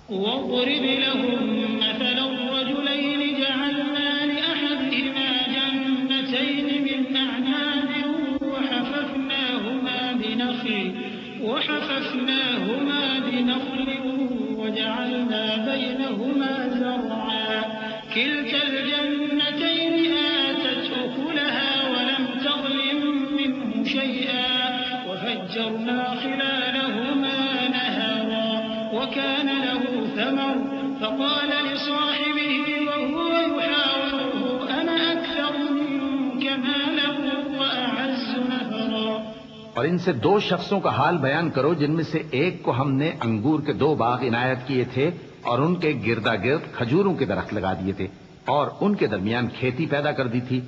Speaker 3: واضرب لهم مثلا الرجلين جعلنا لأحدهما جنتين من أعناب وحففناهما بنخل وجعلنا بينهما زرعا كلتا الجنتين آتت أكلها ولم تظلم منه شيئا وفجرنا خلالهما نهرا وكان له ثمر فقال لصاحبه وهو يحاوره أنا أكثر منك مالا وأعز نفرا۔
Speaker 2: اور ان سے دو شخصوں کا حال بیان کرو جن میں سے ایک کو ہم نے انگور کے 2 باغ عنایت کیے تھے اور ان کے گردا گرد کھجوروں کے درخت لگا دیے تھے اور ان کے درمیان کھیتی پیدا کر دی تھی۔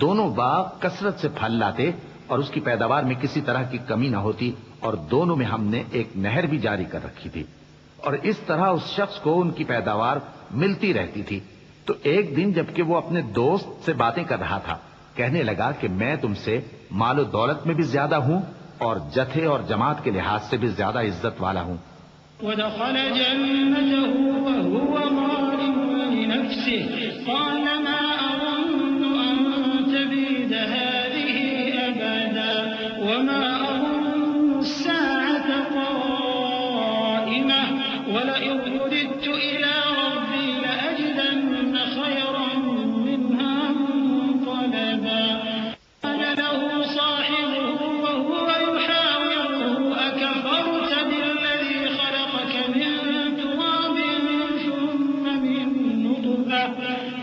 Speaker 2: دونوں باغ کثرت سے پھل لاتے اور اس کی پیداوار میں کسی طرح کی کمی نہ ہوتی، اور دونوں میں ہم نے ایک نہر بھی جاری کر رکھی تھی، اور اس طرح اس شخص کو ان کی پیداوار ملتی رہتی تھی۔ تو ایک دن جبکہ وہ اپنے دوست سے باتیں کر رہا تھا، کہنے لگا کہ میں تم سے مال و دولت میں بھی زیادہ ہوں اور جتھے اور جماعت کے لحاظ سے بھی زیادہ عزت والا ہوں۔
Speaker 3: ودخل جنته وهو ظالم لنفسه قال ما أظن أن تبيد هذه أبدا وما أظن الساعة قائمة ولئن رددت إلى ربي لأجدن خيرا منها منقلبا قال له صاحبه وهو يحاوره أكفرت بالذي خلقك من تراب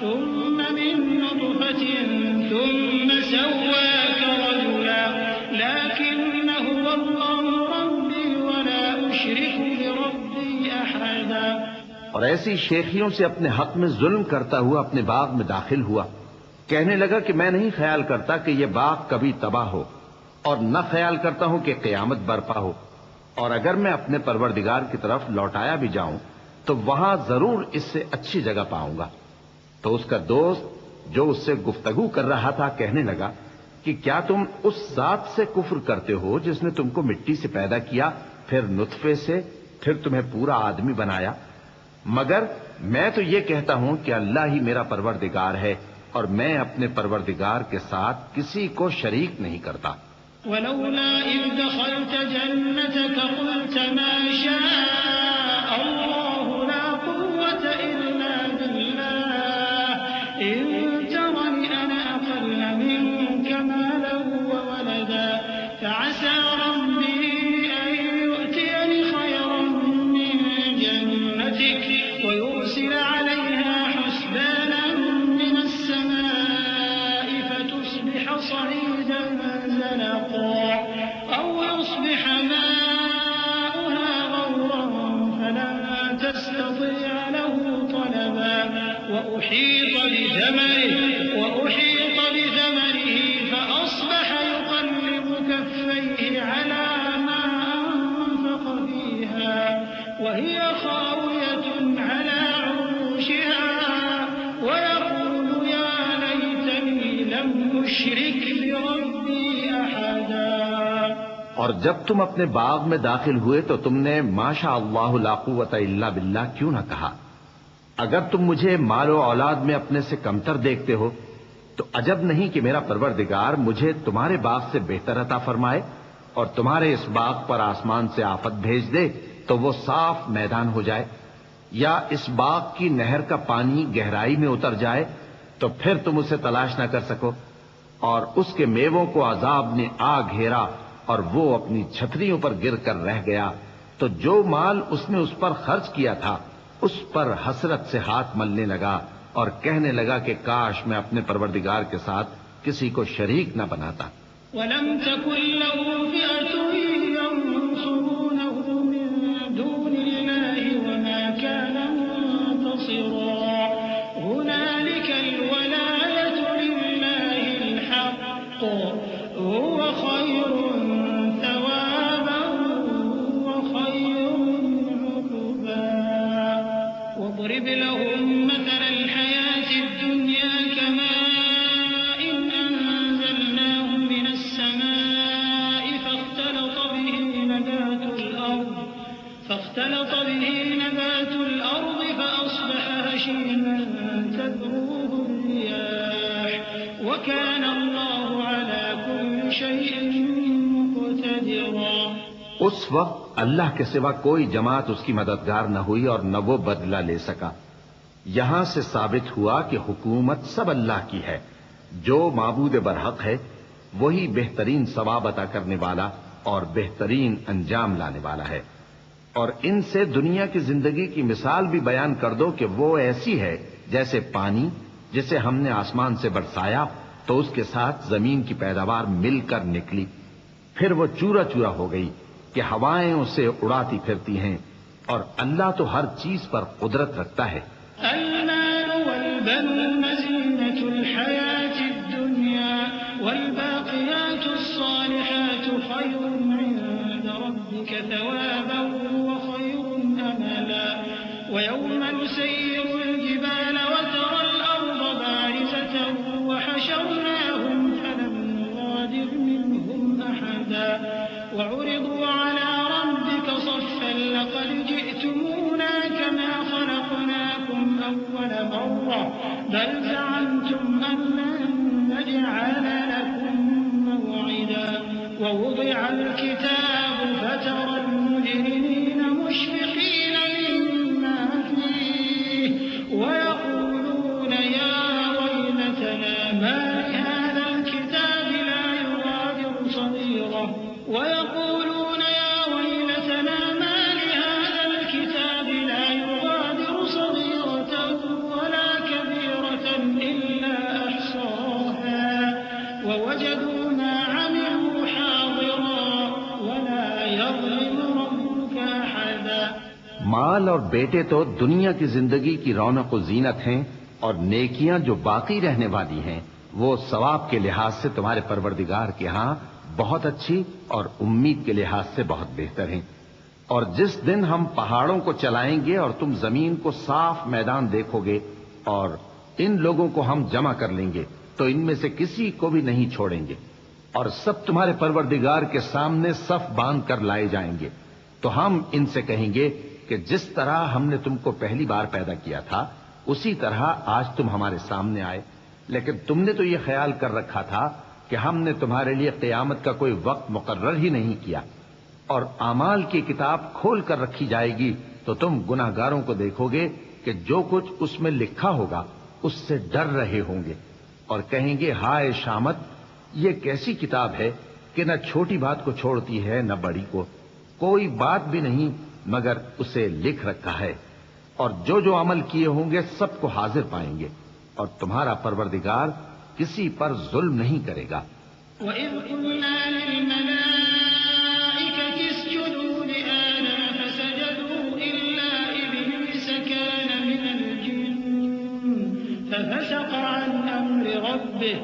Speaker 3: ثم من نطفة ثم سواك رجلا لكن هو الله ربي ولا أشرك بربي أحدا۔
Speaker 2: اور ایسی شیخیوں سے اپنے حق میں ظلم کرتا ہوا اپنے باغ میں داخل ہوا، کہنے لگا کہ میں نہیں خیال کرتا کہ یہ باغ کبھی تباہ ہو، اور نہ خیال کرتا ہوں کہ قیامت برپا ہو، اور اگر میں اپنے پروردگار کی طرف لوٹایا بھی جاؤں تو وہاں ضرور اس سے اچھی جگہ پاؤں گا۔ تو اس کا دوست جو اس سے گفتگو کر رہا تھا کہنے لگا کہ کیا تم اس ذات سے کفر کرتے ہو جس نے تم کو مٹی سے پیدا کیا، پھر نطفے سے، پھر تمہیں پورا آدمی بنایا؟ مگر میں تو یہ کہتا ہوں کہ اللہ ہی میرا پروردگار ہے اور میں اپنے پروردگار کے ساتھ کسی کو شریک نہیں کرتا۔
Speaker 3: ولولا إذ دخلت جنتك قلت ما شاء الله لا قوة إلا بالله إن ترني أنا أقل منك مالا وولدا فعسى ربي أن يؤتيني خيرا من جنتك ويرسل عليها حسبانا من السماء فتصبح صعيدا زلقا أو يصبح ماؤها غورا فلن تستطيع له طلبا وأحيط بثمره فأصبح يقلب كفيه على ما أنفق فيها وهي خاوية على عروشها ويقول يا ليتني لم أشرك بربي أحدا۔
Speaker 2: اور جب تم اپنے باغ میں داخل ہوئے تو تم نے ما شاء اللہ لا قوت الا باللہ کیوں نہ کہا؟ اگر تم مجھے مال و اولاد میں اپنے سے کمتر دیکھتے ہو تو عجب نہیں کہ میرا پروردگار مجھے تمہارے باغ سے بہتر عطا فرمائے اور تمہارے اس باغ پر آسمان سے آفت بھیج دے تو وہ صاف میدان ہو جائے، یا اس باغ کی نہر کا پانی گہرائی میں اتر جائے تو پھر تم اسے تلاش نہ کر سکو، اور اس کے میووں کو عذاب نے آ گھیرا اور وہ اپنی چھتریوں پر گر کر رہ گیا، تو جو مال اس نے اس پر خرچ کیا تھا اس پر حسرت سے ہاتھ ملنے لگا اور کہنے لگا کہ کاش میں اپنے پروردگار کے ساتھ کسی کو شریک نہ بناتا۔
Speaker 3: وَلَمْ تَكُنْ لَهُ فِئَةٌ يَنْصُرُونَهُ مِنْ دُونِ اللَّهِ وَمَا كَانَ مُنْتَصِرًا هُنَالِكَ الْوَلَايَةُ لِلَّهِ الْحَقِّ هُوَ خَيْرٌ ثَوَابًا وَخَيْرٌ عُقْبًا وَاضْرِبْ لَهُم مَّثَلَ الْحَيَاةِ الدُّنْيَا كَمَاءٍ أَنزَلْنَاهُ مِنَ السَّمَاءِ فاختلط به نبات الأرض فأصبح هشيما تذروه الرياح وكان الله على كل شيء مقتدرا۔
Speaker 2: اس وقت اللہ کے سوا کوئی جماعت اس کی مددگار نہ ہوئی اور نہ وہ بدلہ لے سکا۔ یہاں سے ثابت ہوا کہ حکومت سب اللہ کی ہے، جو معبود برحق ہے وہی بہترین ثواب عطا کرنے والا اور بہترین انجام لانے والا ہے۔ اور ان سے دنیا کی زندگی کی مثال بھی بیان کر دو کہ وہ ایسی ہے جیسے پانی جسے ہم نے آسمان سے برسایا تو اس کے ساتھ زمین کی پیداوار مل کر نکلی، پھر وہ چورا چورا ہو گئی کہ ہوائیں اسے اڑاتی پھرتی ہیں، اور اللہ تو ہر چیز پر قدرت رکھتا ہے۔
Speaker 3: المال والبنون زينة الحياة الدنيا والباقيات الصالحات خير عند ربك ثوابا وخير أملا ويوم نسير الجبال وترى الأرض بارزة وحشرناهم فلم نغادر منهم أحدا وعرضوا على ربك صفا لقد جئتمونا كما خلقناكم أول مرة بل زعمتم أن لن نجعل لكم موعدا ووضع الكتاب فترى المجرمين مشفقين مما فيه ويقولون يا ويلتنا ما لهذا الكتاب لا يغادر صغيرة ويقولون يا ويلتنا ما لهذا الكتاب لا يغادر صغيرة ولا كبيرة إلا أحصاها ووجدوا ما عملوا حاضرا ولا يظلم ربك أحدا۔
Speaker 2: مال اور بیٹے تو دنیا کی زندگی کی رونق و زینت ہیں، اور نیکیاں جو باقی رہنے والی ہیں وہ ثواب کے لحاظ سے تمہارے پروردگار کے ہاں بہت اچھی اور امید کے لحاظ سے بہت بہتر ہیں۔ اور جس دن ہم پہاڑوں کو چلائیں گے اور تم زمین کو صاف میدان دیکھو گے اور ان لوگوں کو ہم جمع کر لیں گے تو ان میں سے کسی کو بھی نہیں چھوڑیں گے، اور سب تمہارے پروردگار کے سامنے صف باندھ کر لائے جائیں گے، تو ہم ان سے کہیں گے کہ جس طرح ہم نے تم کو پہلی بار پیدا کیا تھا اسی طرح آج تم ہمارے سامنے آئے، لیکن تم نے تو یہ خیال کر رکھا تھا کہ ہم نے تمہارے لیے قیامت کا کوئی وقت مقرر ہی نہیں کیا، اور اعمال کی کتاب کھول کر رکھی جائے گی تو تم گناہگاروں کو دیکھو گے کہ جو کچھ اس میں لکھا ہوگا اس سے ڈر رہے ہوں گے اور کہیں گے ہائے شامت، یہ کیسی کتاب ہے کہ نہ چھوٹی بات کو چھوڑتی ہے نہ بڑی کو، کوئی بات بھی نہیں مگر اسے لکھ رکھا ہے، اور جو عمل کیے ہوں گے سب کو حاضر پائیں گے، اور تمہارا پروردگار کسی پر ظلم نہیں کرے گا۔
Speaker 3: وَإِذْ قُلْنَا لِلْمَلَائِكَةِ اسْجُدُوا لِآدَمَ فَسَجَدُوا إِلَّا إِبْلِيسَ كَانَ مِنَ الْجِنِّ فَفَسَقَ عَنْ أَمْرِ رَبِّهِ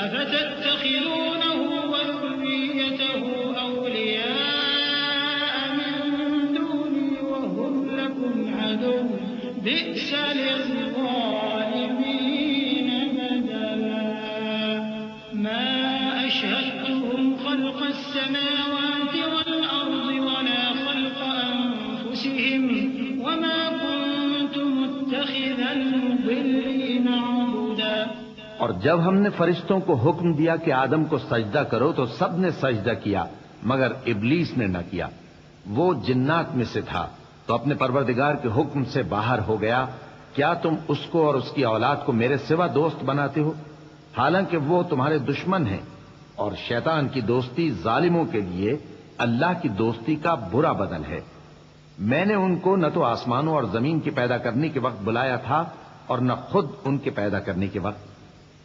Speaker 3: أَفَتَتَّخِذُونَهُ وَذُرِّيَّتَهُ أَوْلِيَاءَ مِن دُونِي وَهُمْ لَكُمْ عَدُوٌّ بِئْسَ لِلظَّالِمِينَ بَدَلًا مَا أَشْهَدتُّهُمْ خَلْقَ السَّمَاوَاتِ وَالْأَرْضِ وَلَا خَلْقَ أَنفُسِهِمْ وَمَا كُنتُ مُتَّخِذَ الْمُضِلِّينَ عَضُدًا۔
Speaker 2: اور جب ہم نے فرشتوں کو حکم دیا کہ آدم کو سجدہ کرو تو سب نے سجدہ کیا مگر ابلیس نے نہ کیا، وہ جنات میں سے تھا تو اپنے پروردگار کے حکم سے باہر ہو گیا. کیا تم اس کو اور اس کی اولاد کو میرے سوا دوست بناتے ہو، حالانکہ وہ تمہارے دشمن ہیں، اور شیطان کی دوستی ظالموں کے لیے اللہ کی دوستی کا برا بدل ہے. میں نے ان کو نہ تو آسمانوں اور زمین کے پیدا کرنے کے وقت بلایا تھا اور نہ خود ان کے پیدا کرنے کے وقت،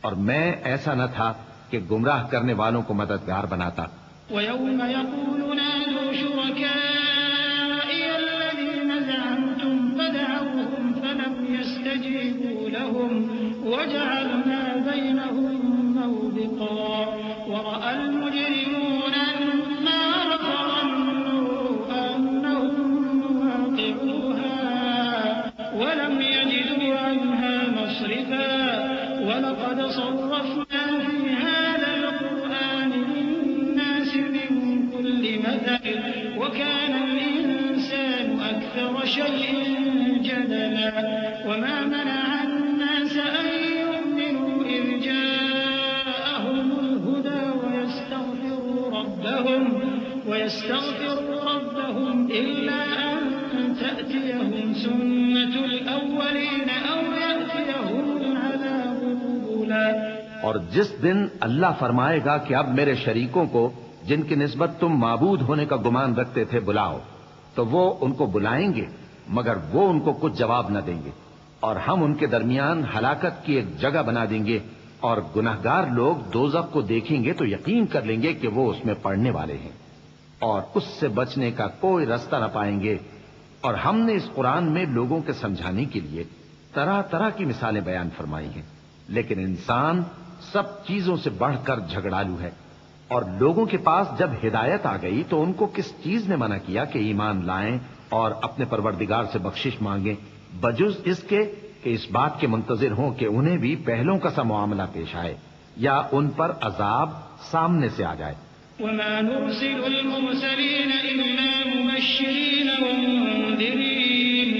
Speaker 2: اور میں ایسا نہ تھا کہ گمراہ کرنے والوں کو مددگار بناتا.
Speaker 3: وَيَوْمَ يَقُولُ نَادُوا شُرَكَائِيَ الَّذِينَ زَعَمْتُمْ فَدَعَوْهُمْ فَلَمْ يَسْتَجِيبُوا لَهُمْ وَجَعَلْنَا بَيْنَهُمْ مَوْبِقًا وَرَأَى الْمُجْرِمُونَ النَّارَ فَظَنُّوا أَنَّهُمْ وَاقِعُوهَا وَلَمْ يَجِدُوا عَنْهَا مَصْرِفًا وَلَقَدْ صَرَّفْنَا فِي هَذَا الْقُرْآنِ لِلنَّاسِ مِنْ كُلِّ مَثَلٍ وَكَانَ الْإِنسَانُ أَكْثَرَ شَيْءٍ جَدَلًا وَمَا مَنَعَ النَّاسَ أَن يُؤْمِنُوا إِذْ جَاءَهُمُ الْهُدَىٰ وَيَسْتَغْفِرُوا رَبَّهُمْ إِلَّا أَن تَأْتِيَهُمْ سُنَّةُ الْأَوَّلِينَ أَوْ يَأْتِيَهُمُ الْعَذَابُ قُبُلًا.
Speaker 2: اور جس دن اللہ فرمائے گا کہ اب میرے شریکوں کو جن کی نسبت تم معبود ہونے کا گمان رکھتے تھے بلاؤ، تو وہ ان کو بلائیں گے مگر وہ ان کو کچھ جواب نہ دیں گے، اور ہم ان کے درمیان ہلاکت کی ایک جگہ بنا دیں گے، اور گناہگار لوگ دوزخ کو دیکھیں گے تو یقین کر لیں گے کہ وہ اس میں پڑنے والے ہیں، اور اس سے بچنے کا کوئی راستہ نہ پائیں گے. اور ہم نے اس قرآن میں لوگوں کے سمجھانے کے لیے طرح طرح کی مثالیں بیان فرمائی ہیں، لیکن انسان سب چیزوں سے بڑھ کر جھگڑالو ہے. اور لوگوں کے پاس جب ہدایت آ گئی تو ان کو کس چیز نے منع کیا کہ ایمان لائیں اور اپنے پروردگار سے بخشش مانگیں، بجز اس کے کہ اس بات کے منتظر ہوں کہ انہیں بھی پہلوں کا سا معاملہ پیش آئے یا ان پر عذاب سامنے سے آ جائے.
Speaker 3: وَمَا نُرْسِلُ الْمُرْسَلِينَ إِلَّا مُبَشِّرِينَ وَمُنذِرِينَ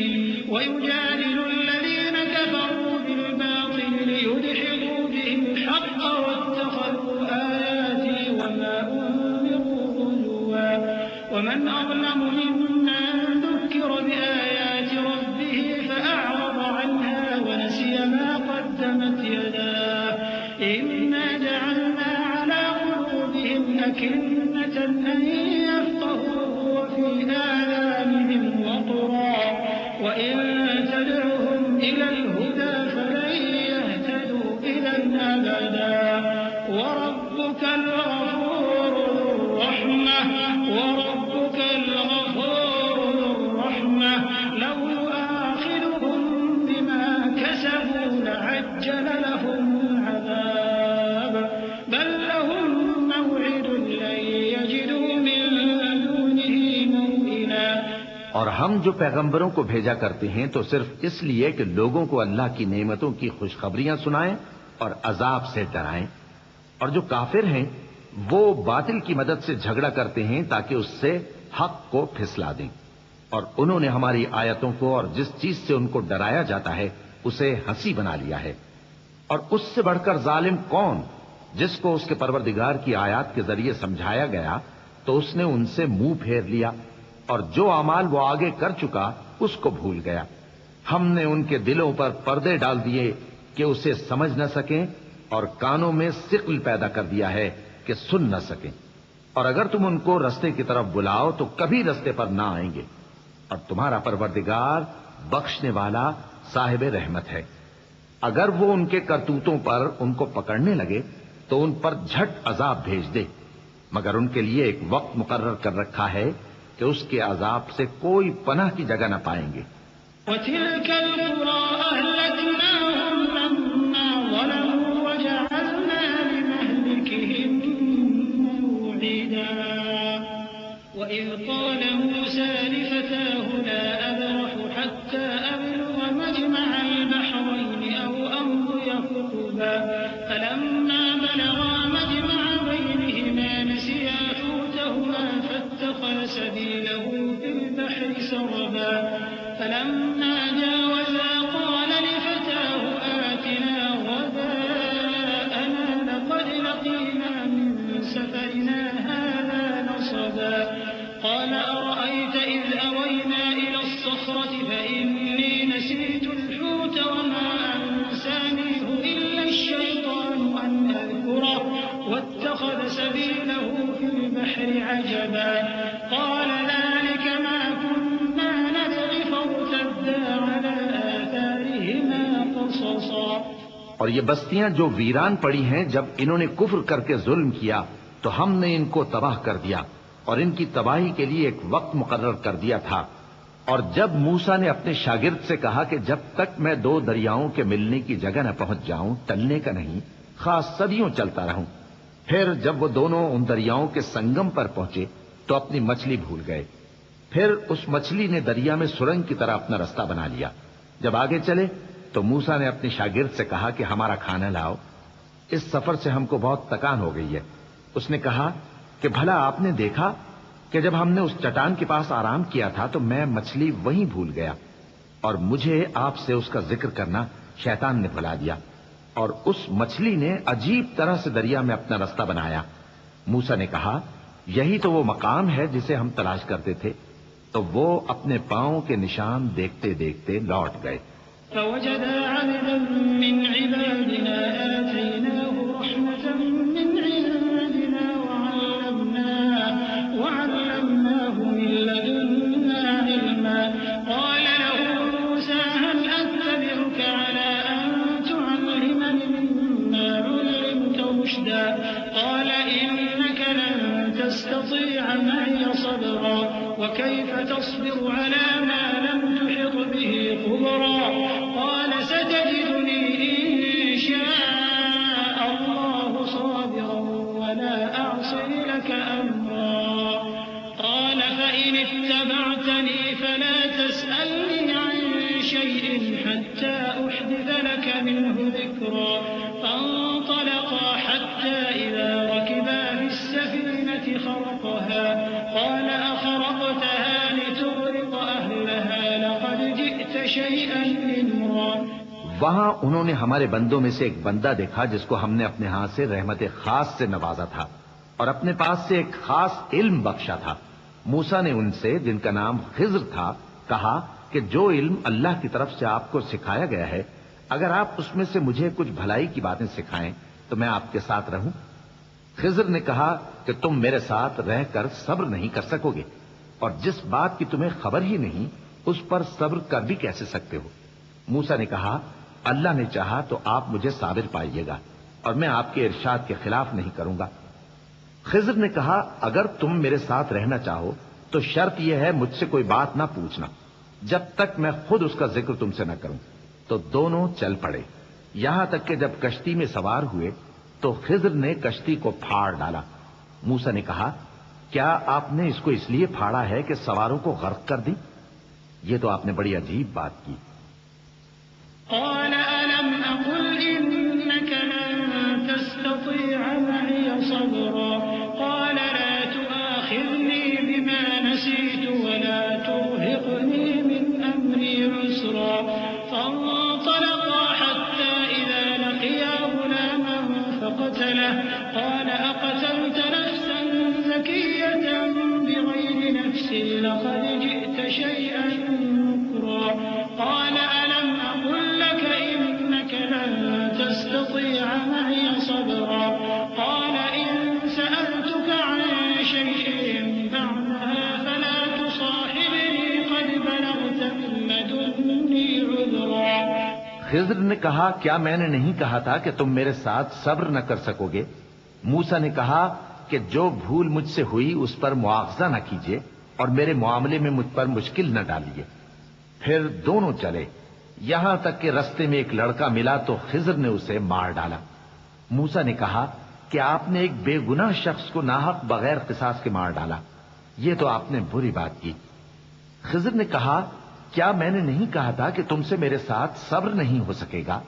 Speaker 3: وَيُجَادِلُ الَّذِينَ كَفَرُوا بِالْبَاطِلِ لِيُدْحِضُوا بِهِ الْحَقَّ وَاتَّخَذُوا آيَاتِي وَمَا أُنذِرُوا هُزُوًا وَمَنْ أَظْلَمُ مِمَّن ذُكِّرَ بِآيَاتِ رَبِّهِ فَأَعْرَضَ عَنْهَا وَنَسِيَ مَا قَدَّمَتْ يَدَاهُ إِنَّا جَعَلْنَا عَلَى قُلُوبِهِمْ أَكِنَّةً أَن يَفْقَهُوهُ وَفِي آذَانِهِمْ وَقْرًا وَإِن تَدْعُهُمْ إِلَى الْهُدَىٰ فَلَن يَهْتَدُوا إِذًا أَبَدًا وَرَبُّكَ الْغَفُورُ ذُو الرَّحْمَةِ لَوْ يُؤَاخِذُهُم بِمَا كَسَبُوا لَعَجَّلَ لَهُمُ الْعَذَابَ بَل لَّهُم مَّوْعِدٌ لَّن يَجِدُوا مِن دُونِهِ مَوْئِلًا.
Speaker 2: اور ہم جو پیغمبروں کو بھیجا کرتے ہیں تو صرف اس لیے کہ لوگوں کو اللہ کی نعمتوں کی خوشخبریاں سنائیں اور عذاب سے ڈرائیں. اور جو کافر ہیں وہ باطل کی مدد سے جھگڑا کرتے ہیں تاکہ اس سے حق کو پھسلا دیں. اور انہوں نے ہماری آیتوں کو اور جس چیز سے ان کو ڈرایا جاتا ہے اسے ہنسی بنا لیا ہے. اور اس سے بڑھ کر ظالم کون جس کو اس کے پروردگار کی آیات کے ذریعے سمجھایا گیا تو اس نے ان سے منہ پھیر لیا، اور جو اعمال وہ آگے کر چکا اس کو بھول گیا. ہم نے ان کے دلوں پر پردے ڈال دیے کہ اسے سمجھ نہ سکیں، اور کانوں میں ثقل پیدا کر دیا ہے کہ سن نہ سکیں. اور اگر تم ان کو رستے کی طرف بلاؤ تو کبھی رستے پر نہ آئیں گے. اور تمہارا پروردگار بخشنے والا صاحب رحمت ہے. اگر وہ ان کے کرتوتوں پر ان کو پکڑنے لگے تو ان پر جھٹ عذاب بھیج دے، مگر ان کے لیے ایک وقت مقرر کر رکھا ہے کہ اس کے عذاب سے کوئی پناہ کی جگہ نہ پائیں گے.
Speaker 3: وَتِلْكَ الْقُرَىٰ أَهْلَكْنَاهُمْ لَمَّا ظَلَمُوا وَجَعَلْنَا لِمَهْلِكِهِم مَّوْعِدًا. وَإِذْ قَالَ مُوسَىٰ لِفَتَاهُ لَا أَبْرَحُ حَتَّىٰ أَبْلُغَ مَجْمَعَ الْبَحْرَيْنِ أَوْ أَمْضِيَ حُقُبًا فَلَمَّا بَلَغَا مَجْمَعَ بَيْنِهِمَا نَسِيَا حُوتَهُمَا فَاتَّخَذَ سَبِيلَهُ فِي الْبَحْرِ سَرَبًا فَلَمَّا جَاوَزَا قَالَ لِفَتَاهُ آتِنَا غَدَاءَنَا لَقَدْ لَقِينَا مِن سَفَرِنَا هَٰذَا نَصَبًا قَالَ أَرَأَيْتَ إِذْ أَوَيْنَا إِلَى الصَّخْرِ فرددا على آثارهما قصصا.
Speaker 2: اور یہ بستیاں جو ویران پڑی ہیں، جب انہوں نے کفر کر کے ظلم کیا تو ہم نے ان کو تباہ کر دیا اور ان کی تباہی کے لیے ایک وقت مقرر کر دیا تھا. اور جب موسیٰ نے اپنے شاگرد سے کہا کہ جب تک میں دو دریاؤں کے ملنے کی جگہ نہ پہنچ جاؤں ٹلنے کا نہیں، خاص صدیوں چلتا رہوں. پھر جب وہ دونوں ان دریاؤں کے سنگم پر پہنچے تو اپنی مچھلی بھول گئے. پھر اس مچھلی نے دریا میں سرنگ کی طرح اپنا رستہ بنا لیا. جب آگے چلے تو موسیٰ نے اپنے شاگرد سے کہا کہ ہمارا کھانا لاؤ، اس سفر سے ہم کو بہت تکان ہو گئی ہے. اس نے کہا کہ بھلا آپ نے دیکھا کہ جب ہم نے اس چٹان کے پاس آرام کیا تھا تو میں مچھلی وہیں بھول گیا، اور مجھے آپ سے اس کا ذکر کرنا شیطان نے بھلا دیا، اور اس مچھلی نے عجیب طرح سے دریا میں اپنا رستہ بنایا. موسیٰ نے کہا یہی تو وہ مقام ہے جسے ہم تلاش کرتے تھے. تو وہ اپنے پاؤں کے نشان دیکھتے دیکھتے لوٹ گئے.
Speaker 3: فوجدا عبدا من عبادنا آتيناه رحمة من عندنا وعلمناه من لدنا علما. قال له موسى هل أتبعك على أن تعلمني مما علمت رشدا. قال إنك لن تستطيع معي صبرا وكيف تصبر على ما لم تحط به خبرا. قال ستجدني إن شاء الله صابرا ولا أعصي لك أمرا. قال فإن اتبعتني فلا تسألني عن شيء حتى أحدث لك منه ذكرا. فانطلقا حتى إذا ركبا في السفينة خرقها. قال أخرقتها لتغرق أهلها لقد جئت شيئا إمرا.
Speaker 2: وہاں انہوں نے ہمارے بندوں میں سے ایک بندہ دیکھا جس کو ہم نے اپنے ہاتھ سے رحمت خاص سے نوازا تھا اور اپنے پاس سے ایک خاص علم بخشا تھا. موسیٰ نے ان سے جن کا نام خضر تھا کہا کہ جو علم اللہ کی طرف سے آپ کو سکھایا گیا ہے اگر آپ اس میں سے مجھے کچھ بھلائی کی باتیں سکھائیں تو میں آپ کے ساتھ رہوں. خضر نے کہا کہ تم میرے ساتھ رہ کر صبر نہیں کر سکو گے اور جس بات کی تمہیں خبر ہی نہیں اس پر صبر کر بھی کیسے سکتے ہو. موسیٰ نے کہا اللہ نے چاہا تو آپ مجھے صابر پائیے گا اور میں آپ کے ارشاد کے خلاف نہیں کروں گا. خضر نے کہا اگر تم میرے ساتھ رہنا چاہو تو شرط یہ ہے مجھ سے کوئی بات نہ پوچھنا جب تک میں خود اس کا ذکر تم سے نہ کروں. تو دونوں چل پڑے یہاں تک کہ جب کشتی میں سوار ہوئے تو خضر نے کشتی کو پھاڑ ڈالا. موسیٰ نے کہا کیا آپ نے اس کو اس لیے پھاڑا ہے کہ سواروں کو غرق کر دیں؟ یہ تو آپ نے بڑی عجیب بات کی.
Speaker 3: قال ألم أقل إنك لن تستطيع معي صبرا. قال لا تؤاخذني بما نسيت ولا ترهقني من أمري عسرا. فانطلقا حتى إذا لقيا غلاما فقتله. قال أقتلت نفسا زكية بغير نفس لقد جئت شيئا نكرا. قال ألم أقل لك إنك لن تستطيع معي صبرا. قال إن سألتك عن شيء بعدها فلا تصاحبني قد بلغت من لدني عذرا.
Speaker 2: خضر نے کہا کیا میں نے نہیں کہا تھا کہ تم میرے ساتھ صبر نہ کر سکو گے؟ موسیٰ نے کہا کہ جو بھول مجھ سے ہوئی اس پر مواخذہ نہ کیجیے اور میرے معاملے میں مجھ پر مشکل نہ ڈالیے. پھر دونوں چلے یہاں تک کہ رستے میں ایک لڑکا ملا تو خضر نے اسے مار ڈالا. موسیٰ نے کہا کہ آپ نے ایک بے گناہ شخص کو ناحق بغیر قصاص کے مار ڈالا، یہ تو آپ نے بری بات کی. خضر نے کہا کیا میں نے نہیں کہا تھا کہ تم سے میرے ساتھ صبر نہیں ہو سکے گا؟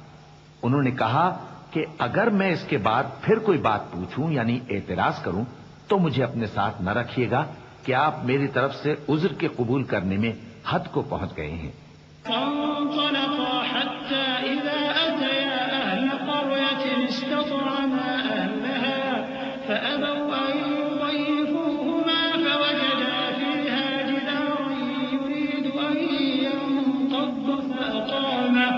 Speaker 2: انہوں نے کہا کہ اگر میں اس کے بعد پھر کوئی بات پوچھوں یعنی اعتراض کروں تو مجھے اپنے ساتھ نہ رکھیے گا کہ آپ میری طرف سے عذر کے قبول کرنے میں حد کو پہنچ گئے ہیں.
Speaker 3: فانطلقا حتى إذا أتيا أهل قرية استطعما أهلها فأبوا أن يضيفوهما فوجدا فيها جدارا يريد أن ينقض فأقامه.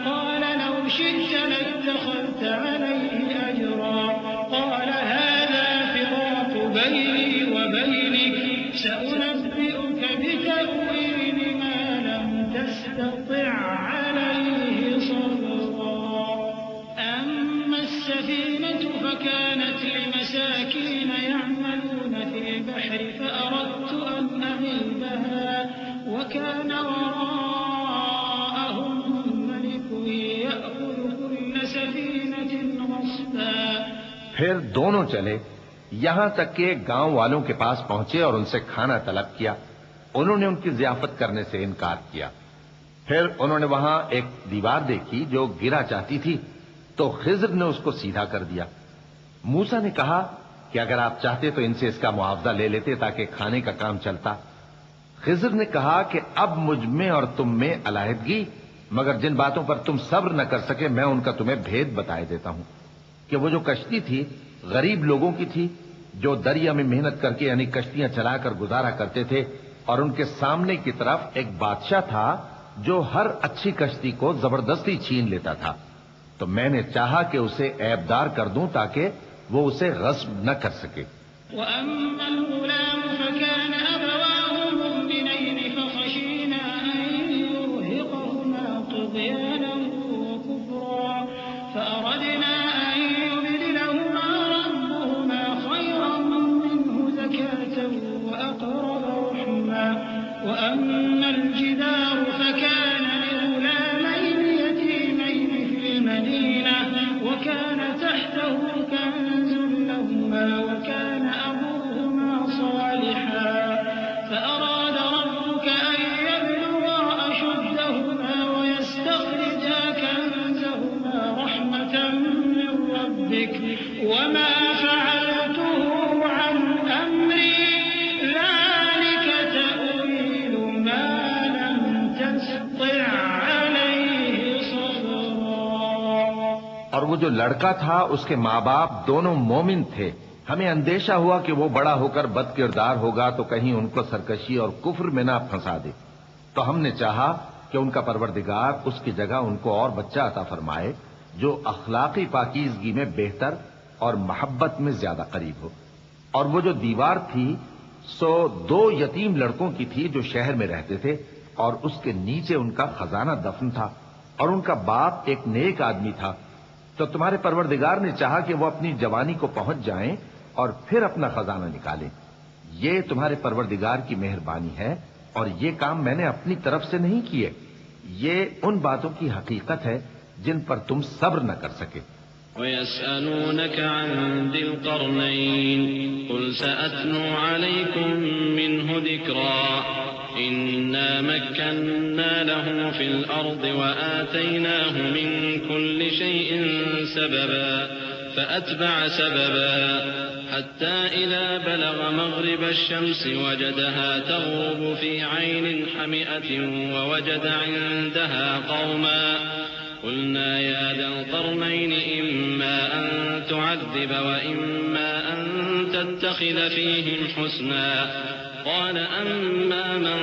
Speaker 3: قال لو شئت لاتخذت عليه أجرا. قال هذا فراق بيني وبينك سأنبئك بتأويل ما لم تستطع تستطع عليه صبرا أما السفينة فكانت لمساكين يعملون في البحر فأردت أن أعيبها وكان وراءهم ملك يأخذ كل سفينة غصبا.
Speaker 2: پھر دونوں چلے یہاں تک کہ گاؤں والوں کے پاس پہنچے اور ان سے کھانا طلب کیا. انہوں نے ان کی ضیافت کرنے سے انکار کیا. پھر انہوں نے وہاں ایک دیوار دیکھی جو گرا چاہتی تھی تو خضر نے اس کو سیدھا کر دیا. موسیٰ نے کہا کہ اگر آپ چاہتے تو ان سے اس کا معاوضہ لے لیتے تاکہ کھانے کا کام چلتا. خضر نے کہا کہ اب مجھ میں اور تم میں علیحدگی، مگر جن باتوں پر تم صبر نہ کر سکے میں ان کا تمہیں بھید بتائے دیتا ہوں کہ وہ جو کشتی تھی غریب لوگوں کی تھی جو دریا میں محنت کر کے یعنی کشتیاں چلا کر گزارا کرتے تھے، اور ان کے سامنے کی طرف ایک بادشاہ تھا جو ہر اچھی کشتی کو زبردستی چھین لیتا تھا. تو میں نے چاہا کہ اسے عیبدار کر دوں تاکہ وہ اسے غصب نہ کر سکے.
Speaker 3: وأما الغلام فكان أبواه مؤمنين فخشينا أن يرهقهما طغيانا وكفرا فأردنا أن يبدلهما ربهما خيرا منه زكاة وأقرب رحما. وأما الجدار فكان لغلامين يتيمين في المدينة وكان تحته كنز لهما وكان أبوهما صالحا فأراد ربك أن يبلغا أشدهما ويستخرجا كنزهما رحمة من ربك وما فعلته عن أمري ذلك تأويل ما لم تستطع عليه صبرا.
Speaker 2: اور وہ جو لڑکا تھا اس کے ماں باپ دونوں مومن تھے. ہمیں اندیشہ ہوا کہ وہ بڑا ہو کر بد کردار ہوگا تو کہیں ان کو سرکشی اور کفر میں نہ پھنسا دے. تو ہم نے چاہا کہ ان کا پروردگار اس کی جگہ ان کو اور بچہ عطا فرمائے جو اخلاقی پاکیزگی میں بہتر اور محبت میں زیادہ قریب ہو. اور وہ جو دیوار تھی سو 2 یتیم لڑکوں کی تھی جو شہر میں رہتے تھے اور اس کے نیچے ان کا خزانہ دفن تھا اور ان کا باپ ایک نیک آدمی تھا. تو تمہارے پروردگار نے چاہا کہ وہ اپنی جوانی کو پہنچ جائیں اور پھر اپنا خزانہ نکالیں. یہ تمہارے پروردگار کی مہربانی ہے اور یہ کام میں نے اپنی طرف سے نہیں کیے. یہ ان باتوں کی حقیقت ہے جن پر تم صبر نہ کر سکے.
Speaker 1: ويسألونك عن ذي القرنين قل سأتلو عليكم منه ذكرا إنا مكنا له في الأرض وآتيناه من كل شيء سببا فأتبع سببا حتى إذا بلغ مغرب الشمس وجدها تغرب في عين حمئة ووجد عندها قوما قلنا يا ذا القرنين إما أن تعذب وإما أن تتخذ فيهم حسنا قال أما من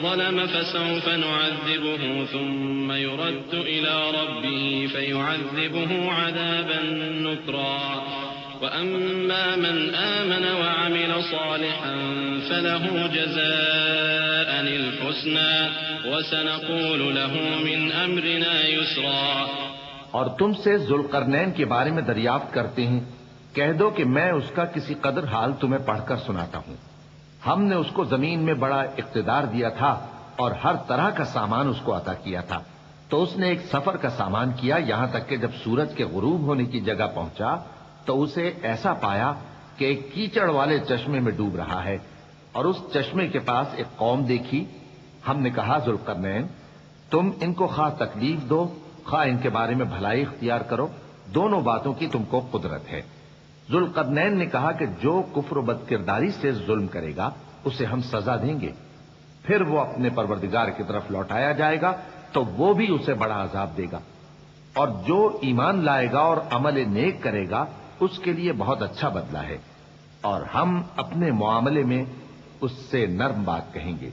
Speaker 1: ظلم فسوف نعذبه ثم يرد إلى ربه فيعذبه عذابا نكرا وأما من آمن وعمل صالحا فله جزاء الحسنى وسنقول له من أمرنا يسرا.
Speaker 2: اور تم سے ذوالقرنین کے بارے میں دریافت کرتے ہیں. کہہ دو کہ میں اس کا کسی قدر حال تمہیں پڑھ کر سناتا ہوں. ہم نے اس کو زمین میں بڑا اقتدار دیا تھا اور ہر طرح کا سامان اس کو عطا کیا تھا. تو اس نے ایک سفر کا سامان کیا یہاں تک کہ جب سورج کے غروب ہونے کی جگہ پہنچا تو اسے ایسا پایا کہ ایک کیچڑ والے چشمے میں ڈوب رہا ہے اور اس چشمے کے پاس ایک قوم دیکھی. ہم نے کہا ذوالقرنین تم ان کو خواہ تکلیف دو خواہ ان کے بارے میں بھلائی اختیار کرو، دونوں باتوں کی تم کو قدرت ہے. ذوالقرنین نے کہا کہ جو کفر و بد کرداری سے ظلم کرے گا اسے ہم سزا دیں گے، پھر وہ اپنے پروردگار کی طرف لوٹایا جائے گا تو وہ بھی اسے بڑا عذاب دے گا، اور جو ایمان لائے گا اور عمل نیک کرے گا اس کے لیے بہت اچھا بدلہ ہے، اور ہم اپنے معاملے میں اس سے نرم بات کہیں گے.